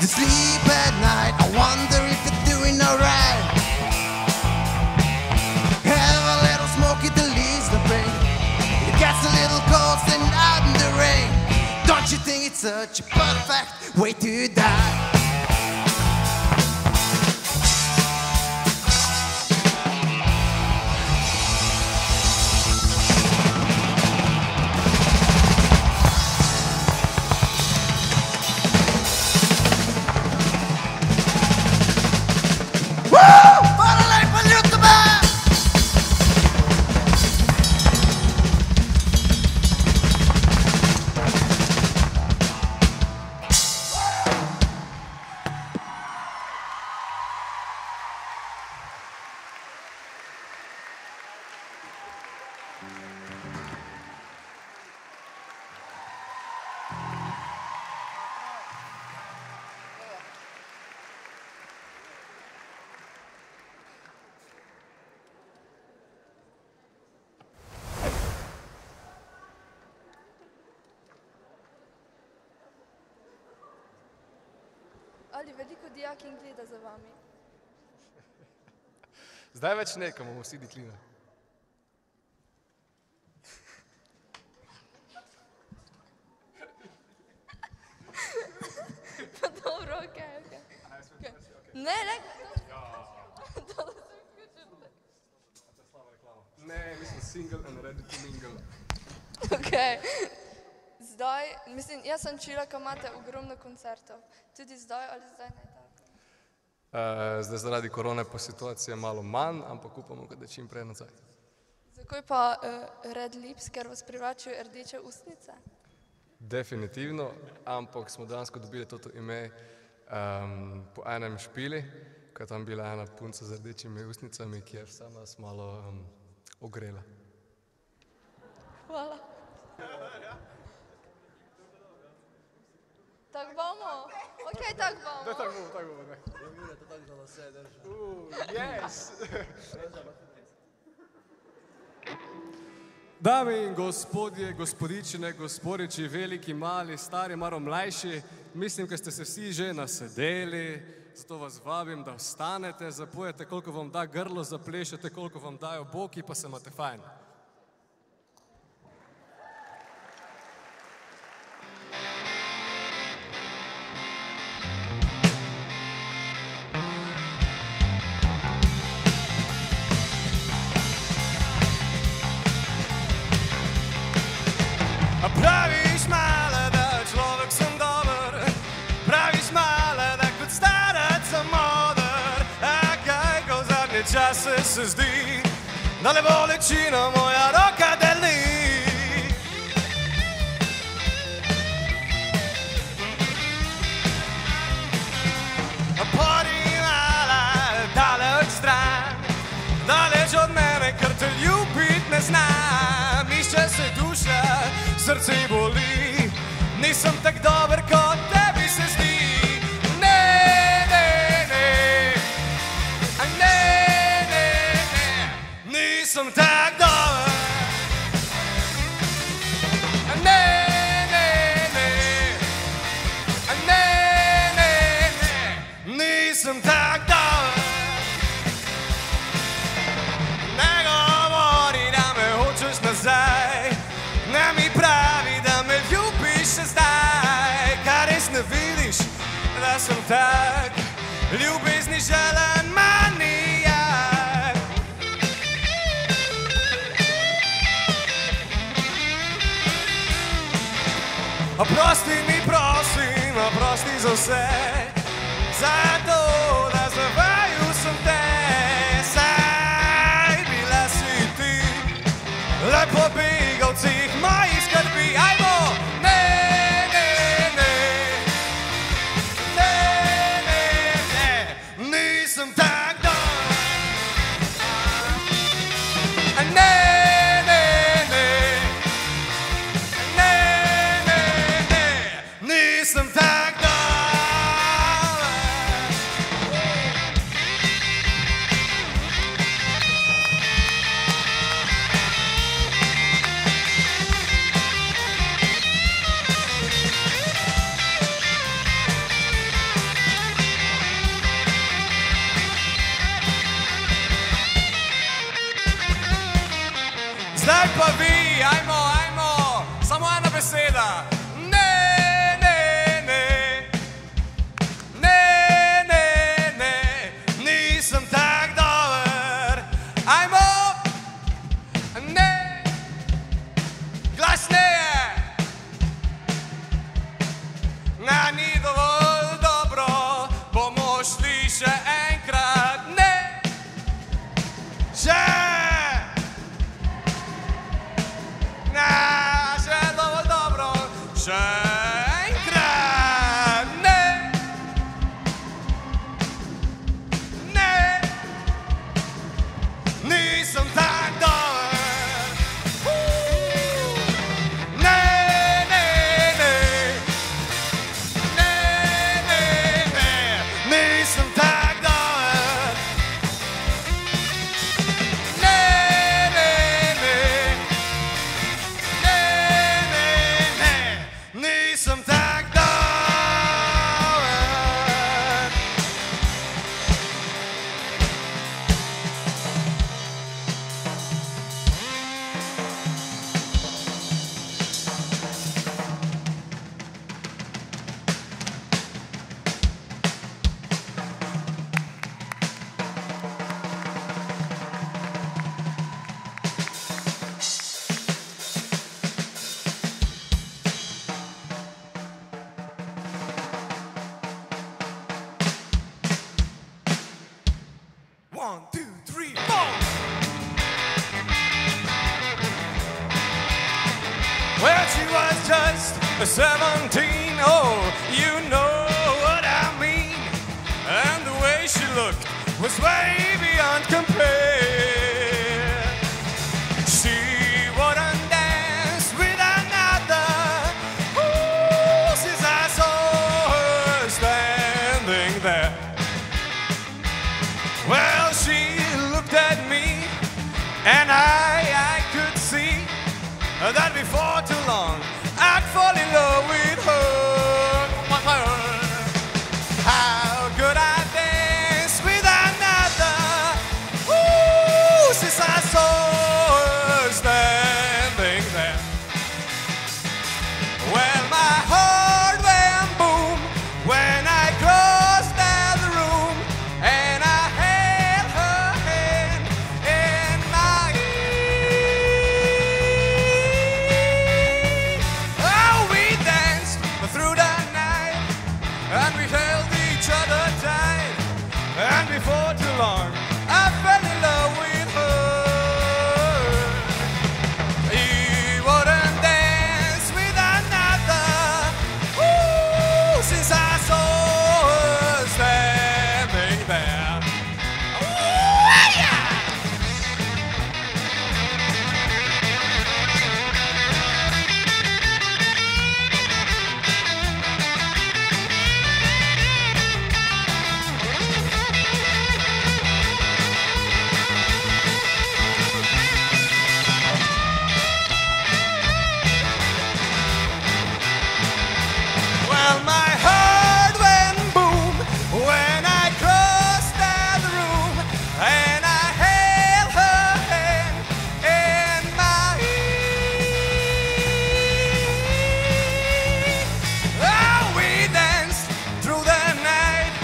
You sleep at night, I wonder if you're doing alright. Have a little smoke, it relieves the pain. It gets a little cold standing out in the rain. Don't you think it's such a perfect way to die? Ali veliko dijakinj gleda za vami? Zdaj več ne, ko bomo vsi dekline. Pa dobro, okej. Ne, ne. Ne, mislim single and ready to mingle. Okej. Zdaj, mislim, jaz sem čula, ko imate ogromno koncertov. Tudi zdaj ali zdaj ne tako? Zdaj zaradi korone pa situacija malo manj, ampak upamo, da čim prej nazaj. Zakaj pa red lips, ker vas privlačijo rdeče ustnice? Definitivno, ampak smo dejansko dobili to ime po enem špili, ko je tam bila ena punca z rdečimi ustnicami, ki je vsa nas malo ogrela. Hvala. Tak bomo? Okej, tak bomo. Da, tak bomo, ne. Jure, to tako za vse drži. Yes! Dame in gospodje, gospodične, gospodiči, veliki, mali, stari, malo mlajši, mislim, da ste se vsi že nasedeli, zato vas vabim, da vstanete, zapojete, koliko vam da grlo, zaplešete, koliko vam dajo boki, pa se imate fajn. Praviš male, da človek sem dober, praviš male, da kot starec sem moder, a kaj ko v zadnje čase se zdi, da le bolečina moja roka deli. Pori mala, daleč stran, daleč od mene, ker te ljubit ne znam, išče se duša, srce boli, nisem tak dober, kot tebi se zdi. Ne, ne, ne, ne, ne, ne, nisem tak dober. Ne, ne, ne, ne, ne, ne, nisem tak dober. Ne govori, da me hočeš nazaj, ne mi pravi, da me ljubiš še zdaj, kar res ne vidiš, da sem tak ljubezni želen manijak. Oprosti mi, prosim, oprosti za vse, za to, da zavajal sem te, saj bila si ti, le pobegal cih mojih skrbi, ajmo! Ne, ne, ne, ne, ne, ne, nisem tak dober. Ne, ne, ne, ne, ne, ne, nisem tak dober. Zdaj pa vi, ajmo, ajmo, samo ena beseda. Ne, ne, ne, ne, ne, ne, nisem tak dober. Ajmo, ne, glasneje. Na, ni dovolj dobro, bomo šli še enkrat. Ne, še. Še dovolj dobro, 3, 4. Well, she was just 17, oh, you know what I mean. And the way she looked was way beyond compare. She wouldn't dance with another, ooh, since I saw her standing there. Well, she looked at me, and I could see that before too long I'd fall in love with her. How could I dance with another? Ooh, since I saw her standing there. Well, my heart went boom when I crossed out the room, and I held her hand in mine. Oh, we danced through the night, and we held each other tight, and before too long I fell in love with her. He wouldn't dance with another, ooh, since I saw her standing there. Ooh, yeah! Well, my heart went boom when I crossed out the room, and I held her hand in mine. Oh, we danced through the night,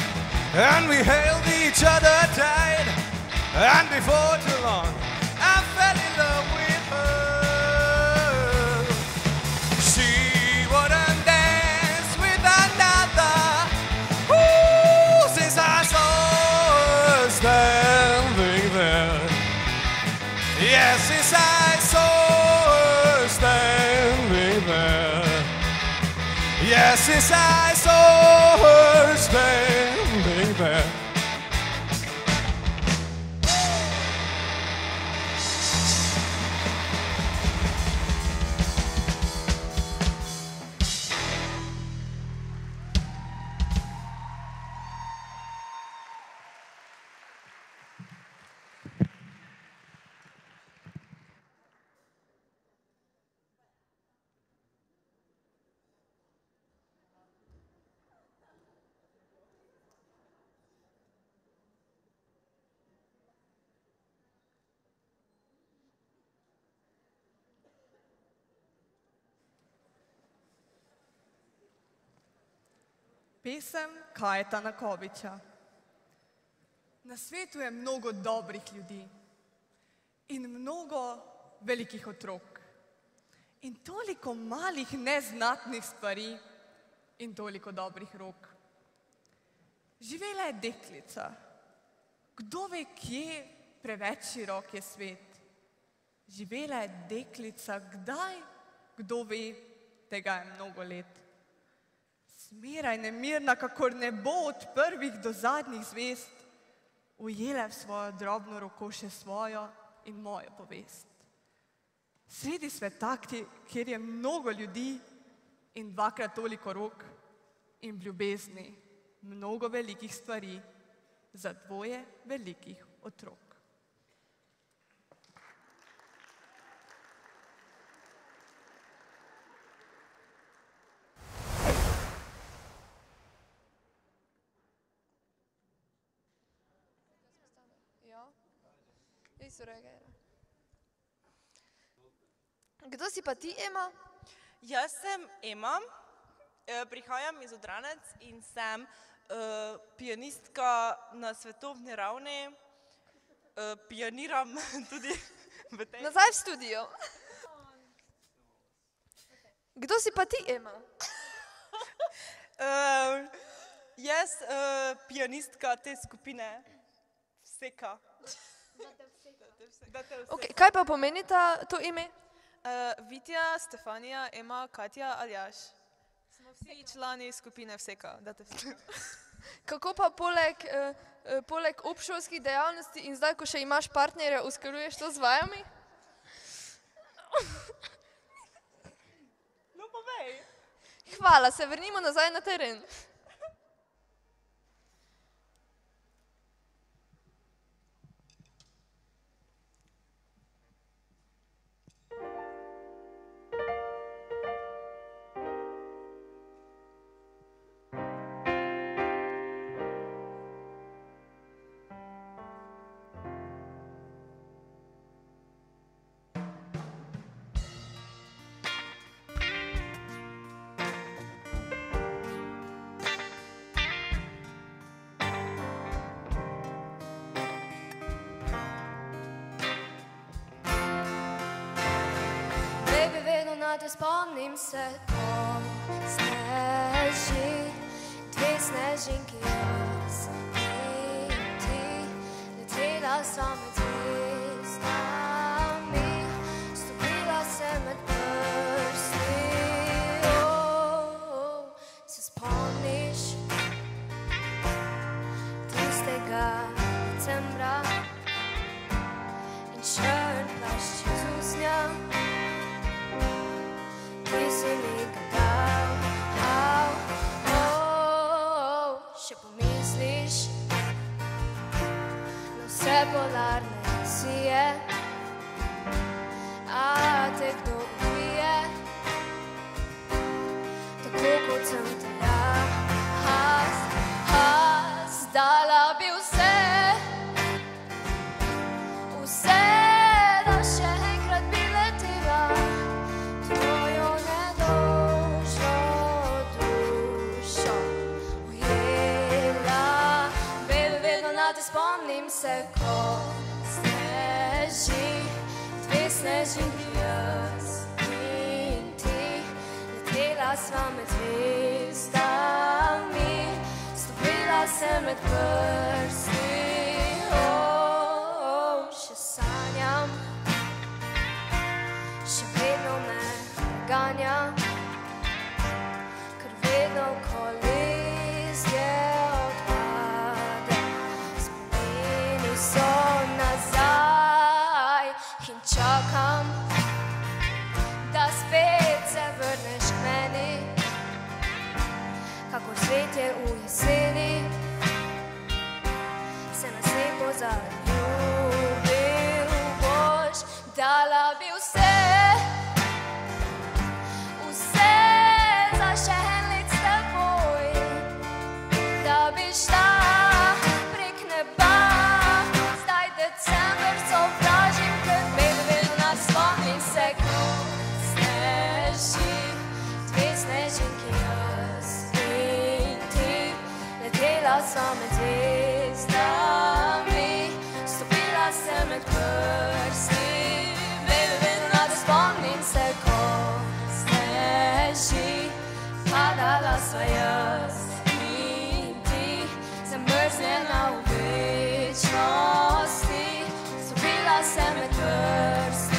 and we held each other tight, and before too long I fell in love with her. She wouldn't dance with another, ooh, since I saw her standing there. Yes, since I saw her standing there. Yes, since I saw her standing there. Pesem Kajetana Koviča. Na svetu je mnogo dobrih ljudi in mnogo velikih otrok in toliko malih neznatnih stvari in toliko dobrih rok. Živela je deklica, kdo ve, kje preveč širok je svet. Živela je deklica, kdaj, kdo ve, tega je mnogo let. Zmeraj nemirna, kakor nebo od prvih do zadnjih zvezd, ujela v svojo drobno roko še svojo in mojo povest. Sredi sveta, kjer je mnogo ljudi in dvakrat toliko rok in v ljubezni mnogo velikih stvari za dvoje velikih otrok. Kdo si pa ti, Ema? Jaz sem Ema, prihajam iz Odranec in sem pianistka na svetovni ravni. Pianiram tudi v tej... Nazaj v studio. Kdo si pa ti, Ema? Jaz pianistka te skupine Vseka. Okay, kaj pa pomeni to ime? Vitja, Stefanija, Ema, Katja, Aljaš. Smo vsi člani skupine Vseka, da te vseka. Kako pa poleg obšolskih dejavnosti in zdaj, ko še imaš partnerja, usklajuješ to z vajami? No, povej. Hvala, se vrnimo nazaj na teren. Spomnim se, ko sneži, dve snežinki jaz in ti, letela sva med zvezdami, stopila se med prsti. Se spomniš tistega decembra in črn plašč iz usnja, ki si mi ga dal, še pomisliš na vse polarne sije, a te kdo ubije, tako kot sem te jaz, dala bi vse, da še enkrat bi letela tvojo nedožno dušo ujela. Vedno na te spomnim se, ko sneži, dve snežinki jaz in ti, letela sva med zvezdami, stopila se med prsti. Še sanjam, še vedno me ganja, ker vedno, ko listje odpade, spomini so nazaj in čakam, da spet se vrneš k meni, kakor cvetje v jeseni, se nas lepo zaljubil boš, dala bi vse, za še en let s teboj, da bi šla prek neba. Zdaj december sovražim, ker vedno nas spomnim se, ko sneži, dve snežinki jaz in ti, letela sva med zvezdami, stopila se med prsti. Vedno nas spomnim se, ko sneži, padala sva jaz in ti, zamrznjena v večnosti, stopila se med prsti.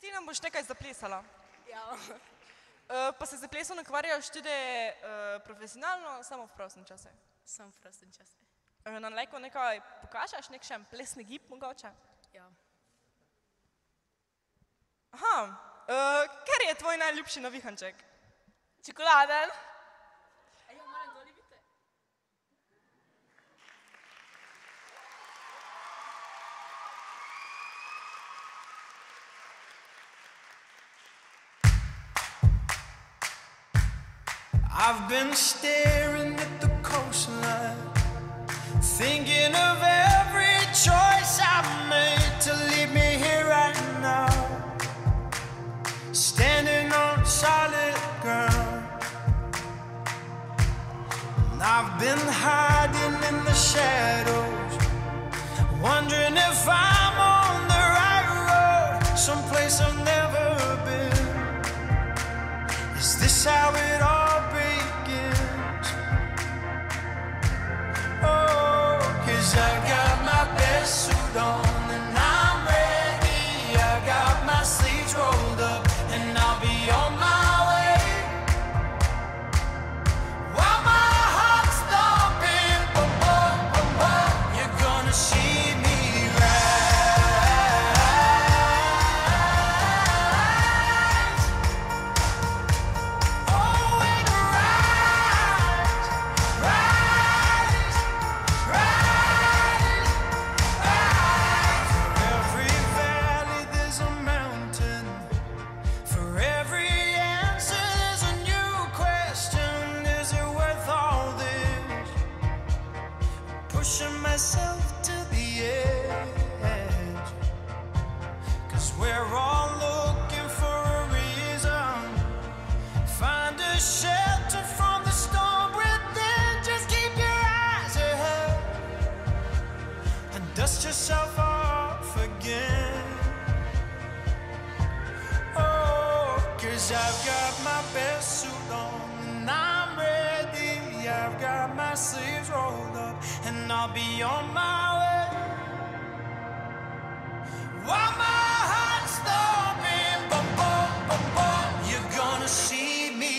Ti nam boš nekaj zaplesala. Ja. Pa se za plesom ukvarjaš tudi profesionalno, samo v prostem čase? Sem prosten čas. Nam lahko nekaj pokažeš, nek še en plesni gib mogoče? Ja. Aha, ker je tvoj najljubši navihanček? Čokoladen. Ja, moram doli biti. I've been staring at the coastline, thinking of every choice I've made to leave me here right now, standing on solid ground. And I've been hiding in the shadows, wondering if I'm on the right road, someplace I've never been. Is this how it all begins? Oh, 'cause I got my best suit on and I'm ready. I got my sleeves rolled up and I'll be on my way. While my heart's thumping, boom, boom, boom, boom, you're gonna see me rise. Oh, and rise, rise, rise, rise. For every valley there's a mountain. For every answer there's a new question. Is it worth all this? Pushing myself to the edge. 'Cause we're all looking for a reason. Find a shelter from the storm within. Just keep your eyes ahead and dust yourself off again. Oh, 'cause I've got my best suit on and I'm ready. I've got my sleeves rolled up and I'll be on my way. While my heart's thumping, boom, boom, boom, boom, you're gonna see me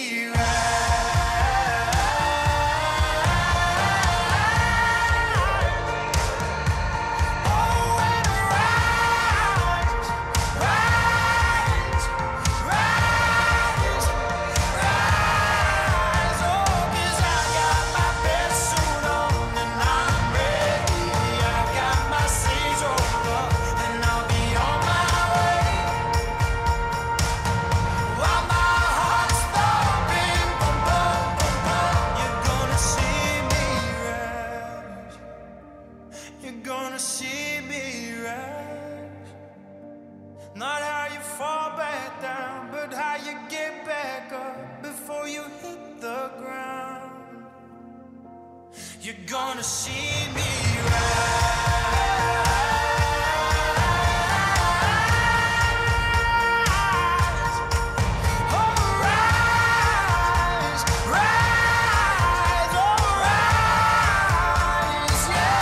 You're gonna see me rise. Not how you fall back down, but how you get back up before you hit the ground. You're gonna see me rise. Oh, rise, rise, oh, rise, yeah.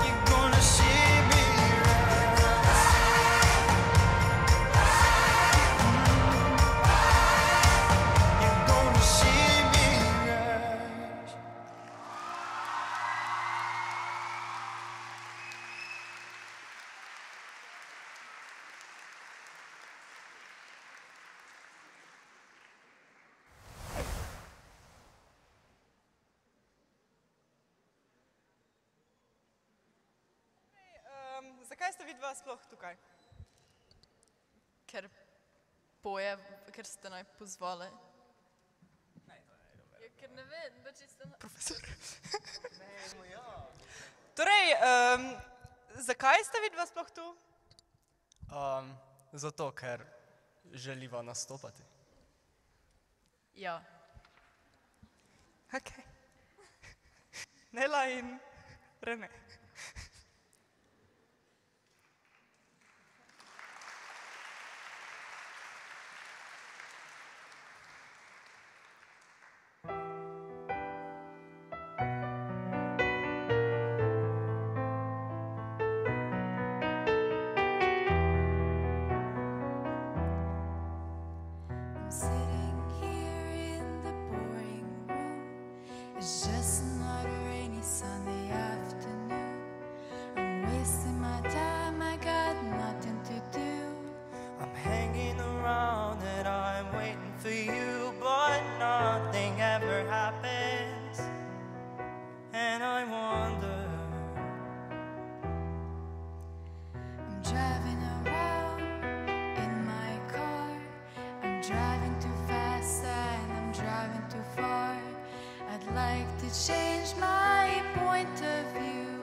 You're gonna see me You're gonna see me rise. Zakaj ste vidva sploh tukaj? Ker poje, ker ste naj pozvali. Ja, ker ne vem, pač ste na... Profesor. Torej, zakaj ste vidva sploh tu? Zato, ker želiva nastopati. Ja. Ok. Nela in Rene. I'm sitting here in the boring room. It's just another rainy Sunday afternoon. I'm wasting my time, I got nothing to do. I'm hanging around and I'm waiting for you, but nothing ever happens. And I wonder. I'm driving around in my car. I'm driving too fast and I'm driving too far. I'd like to change my point of view.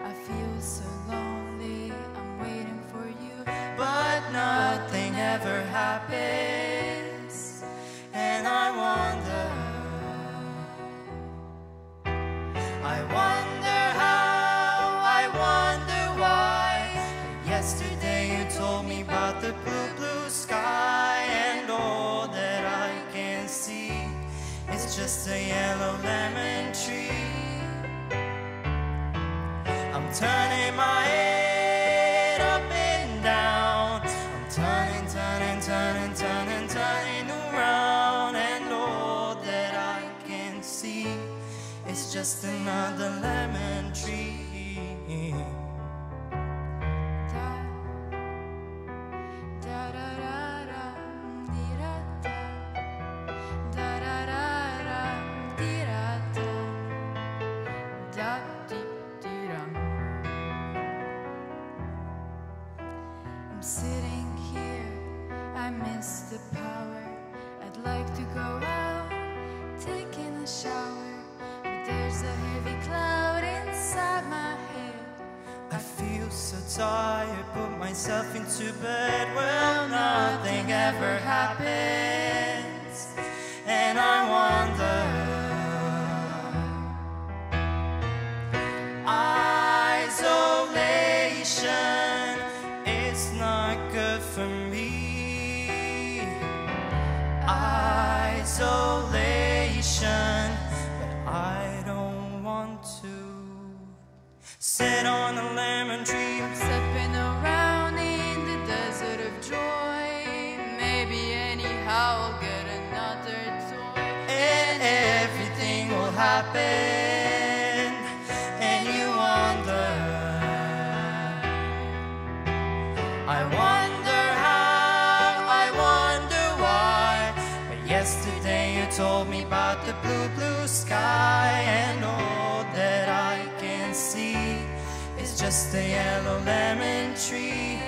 I feel so lonely, I'm waiting for you, But nothing ever happens. And I wonder. I wonder how, I wonder why. Yesterday you told me about the blue, blue sky, and all that I can see is just a yellow lemon tree. I'm turning my head up and down. I'm turning, turning, turning, turning, turning around, and all that I can see is just another lemon tree. I'm sitting here, I miss the power. I'd like to go out, taking a shower, but there's a heavy cloud inside my head. I feel so tired, put myself into bed. Well, nothing ever happens. And I wonder. Isolation is not good for me. Isolation, but I don't want to sit on a lemon tree. I'm stepping around in the desert of joy. Maybe anyhow I'll get another toy, And everything will happen. And you wonder. I wonder how, I wonder why. But yesterday you told me about the blue, blue sky, and all that I can see is just a yellow lemon tree.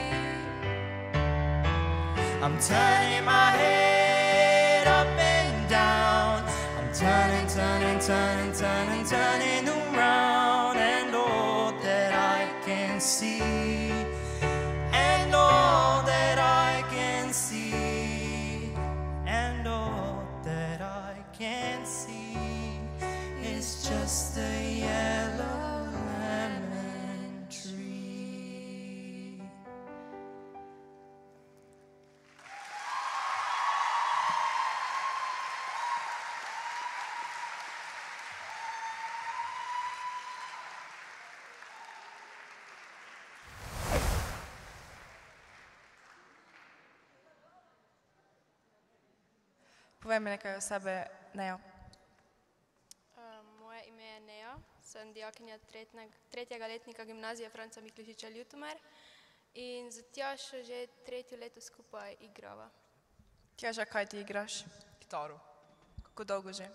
I'm turning my head up and down. I'm turning, turning, turning, turning, turning around, and all that I can see, and all that I can see, and all that I can see is just a yellow lemon tree. Povej mi nekaj o sebe, Nejo. Moje ime je Neja, sem dijakinja tretjega letnika gimnazije Franca Miklošiča Ljutomer in z Tjašo že tretje leto skupaj igrava. Tjaša, kaj ti igraš? Kitaro. Kako dolgo že?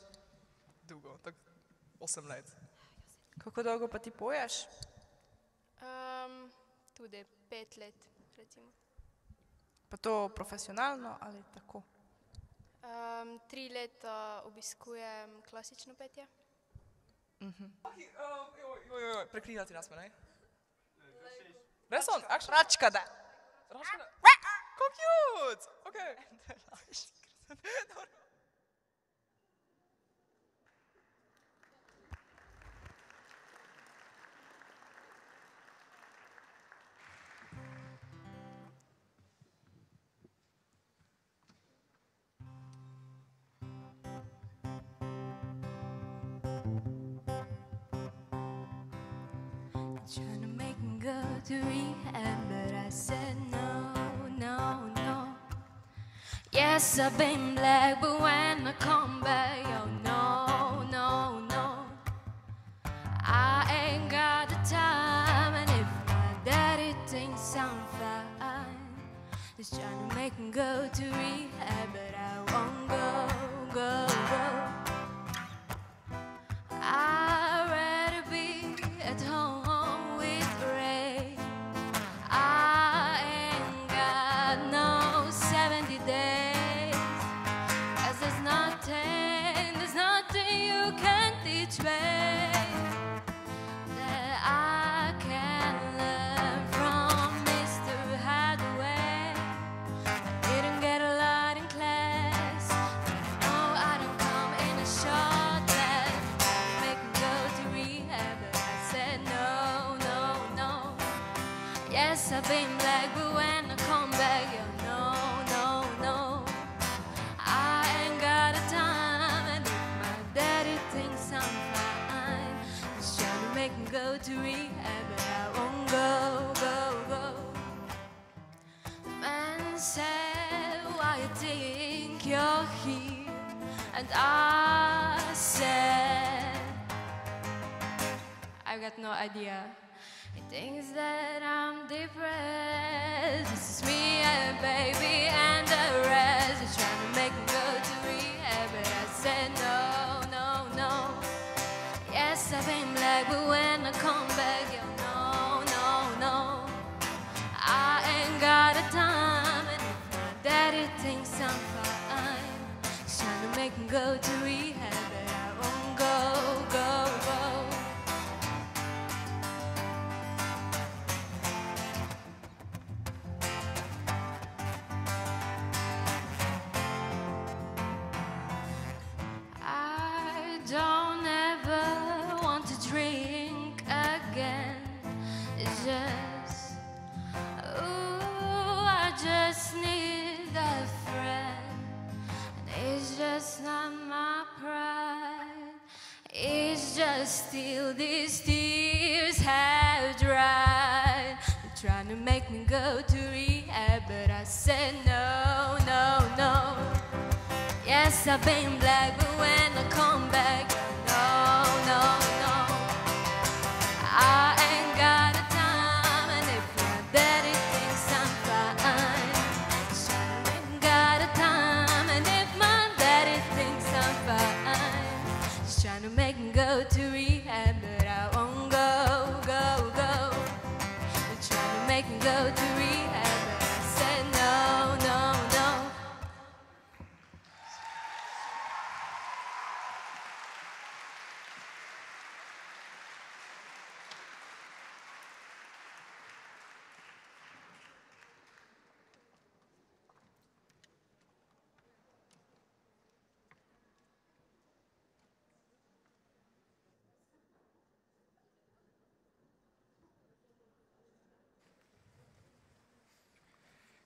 Dolgo, tako 8 let. Kako dolgo pa ti poješ? Tudi 5 let, recimo. Pa to profesionalno ali tako? 3 leta obiskujem klasično petje. Preklinjati nas me, ne? Res on, actually? Račkade. Račkade? Kako cute! Okay. Trying to make me go to rehab, but I said no, no, no. Yes, I've been black, but when I come back, oh no, no, no. I ain't got the time, and if my daddy thinks I'm fine, he's trying to make me go to rehab, but I won't go, go, go. I'd rather be at home with Ray. I ain't got no 70 days, 'cause there's nothing you can teach me that I can learn from Mr. Hathaway. I didn't get a lot in class. No, I don't come in a short class. Make me go to rehab, but I said no, no, no. Yes, I've been black, but when I come back, yo, no, no, no. I ain't got a time, and if my daddy thinks I'm fine, he's trying to make me go to rehab, but I won't go, go, go. The man said, why you think you're here? And I said, I got no idea. He thinks that I'm depressed. This is me and baby and the rest. He's trying to make me go to rehab, but I said no, no, no. Yes, I've been black, but when I come back, yo, no, no, no. I ain't got a time, and if my daddy thinks I'm fine, he's trying to make me go to rehab, but I won't go, go, go. I don't ever want to drink again. It's just, ooh, I just need a friend. And it's just not my pride. It's just still these tears have dried. They're trying to make me go to rehab, but I said no, no, no. Yes, I've been black, but when I come back, no, no, no. I ain't got a time, and if my daddy thinks I'm fine, I ain't got a time, and if my daddy thinks I'm fine, he's trying to make me go to rehab, but I won't go, go, go. They're trying to make me go to rehab, but I said no, no, no.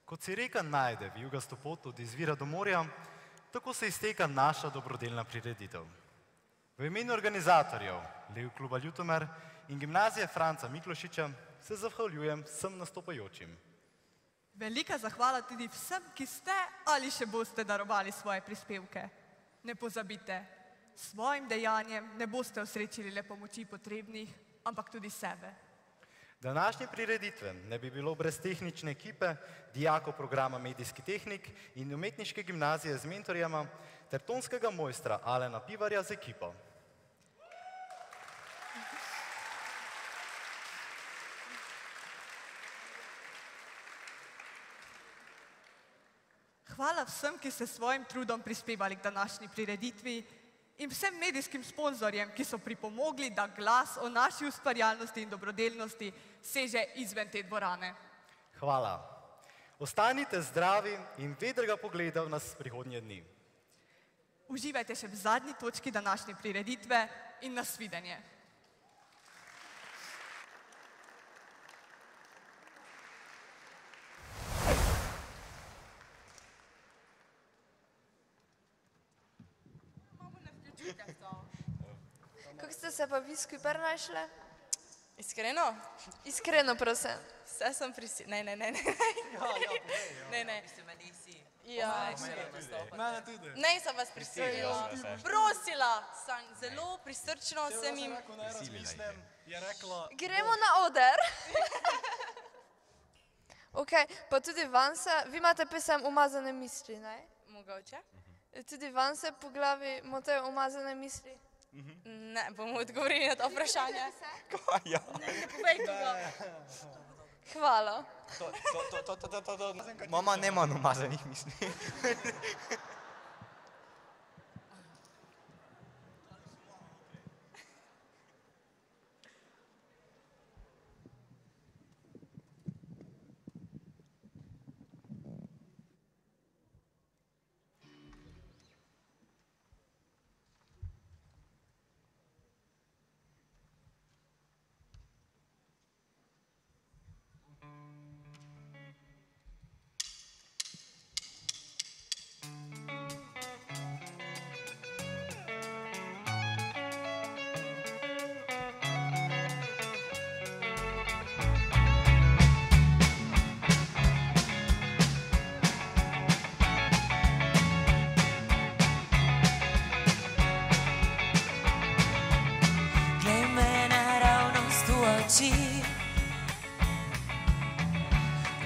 Kot si reka najde v jugasto pot od izvira do morja, tako se izteka naša dobrodelna prireditev. V imenu organizatorjev Lev kluba Ljutomer in gimnazije Franca Miklošiča se zahvaljujem vsem nastopajočim. Velika zahvala tudi vsem, ki ste ali še boste darovali svoje prispevke. Ne pozabite, s svojim dejanjem ne boste osrečili le pomoči potrebnih, ampak tudi sebe. Današnje prireditve ne bi bilo brez tehnične ekipe, dijakov programa Medijski tehnik in umetniške gimnazije z mentorjema ter tonskega mojstra Alena Pivarja z ekipo. Hvala vsem, ki ste s svojim trudom prispevali k današnji prireditvi in vsem medijskim sponzorjem, ki so pripomogli, da glas o naši ustvarjalnosti in dobrodelnosti seže izven te dvorane. Hvala. Ostanite zdravi in vedrega pogleda v nas prihodnje dni. Uživajte še v zadnji točki današnje prireditve in nasvidenje. Kako ste se pa vi skupaj našli? Iskreno? Iskreno, prosim. Vse sem Ne. Ne. Ja. Mene tudi. Ne sem vas prisilila. Prosila sem, zelo prisrčno sem jim. Je rekla... Gremo na oder. Ok, pa tudi van se, vi imate pesem Umazane misli, ne? Mogoče. Tudi van se po glavi motajo umazane misli? Ne, bomo odgovorili na to vprašanje. Ja. Ne povej koga. Hvala. Mama nema umazanih misli.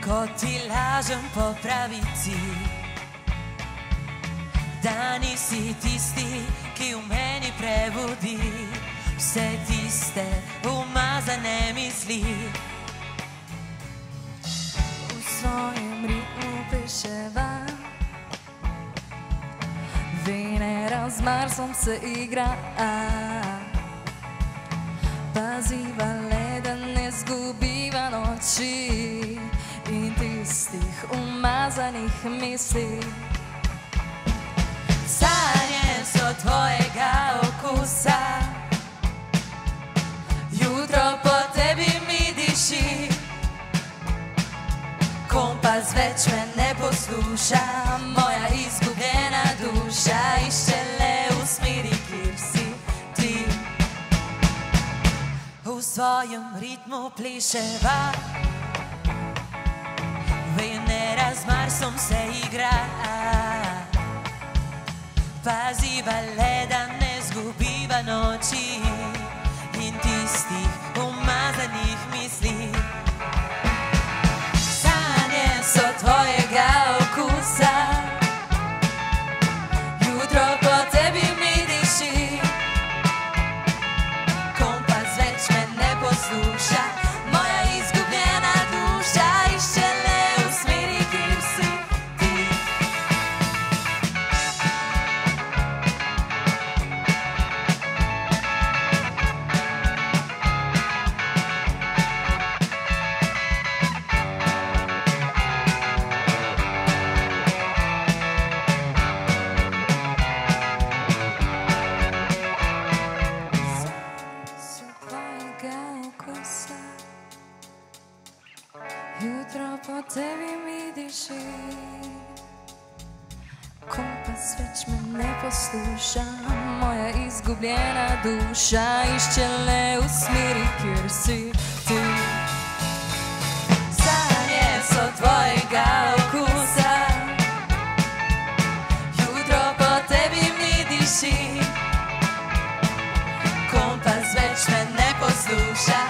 Ko ti lažem po pravici, da nisi tisti, ki v meni prebudi vse tiste umazane misli. V svojem ritmu peševa, Venera z Marsom se igra. Paziva le, da ne zgubiva noči in tistih umazanih misli. Sanje so tvojega okusa, jutro po tebi mi diši. Kompas več me ne posluša, moja izgubljena duša išče le v smeri, kjer si ti. V svojem ritmu pleševa, Venera z Marsom se igra. Paziva le, da ne zgubiva noči in tistih umazanih misli. Sanje so tvojega okusa, jutro po tebi mi diši. Kompas več me ne posluša, moja izgubljena duša išče le v smeri, kjer si ti. Jutro po tebi mi diši, kompas več me ne posluša, moja izgubljena duša išče le v smeri, kjer si ti. Sanje so tvojega okusa, jutro po tebi mi diši. Kompas več me ne posluša,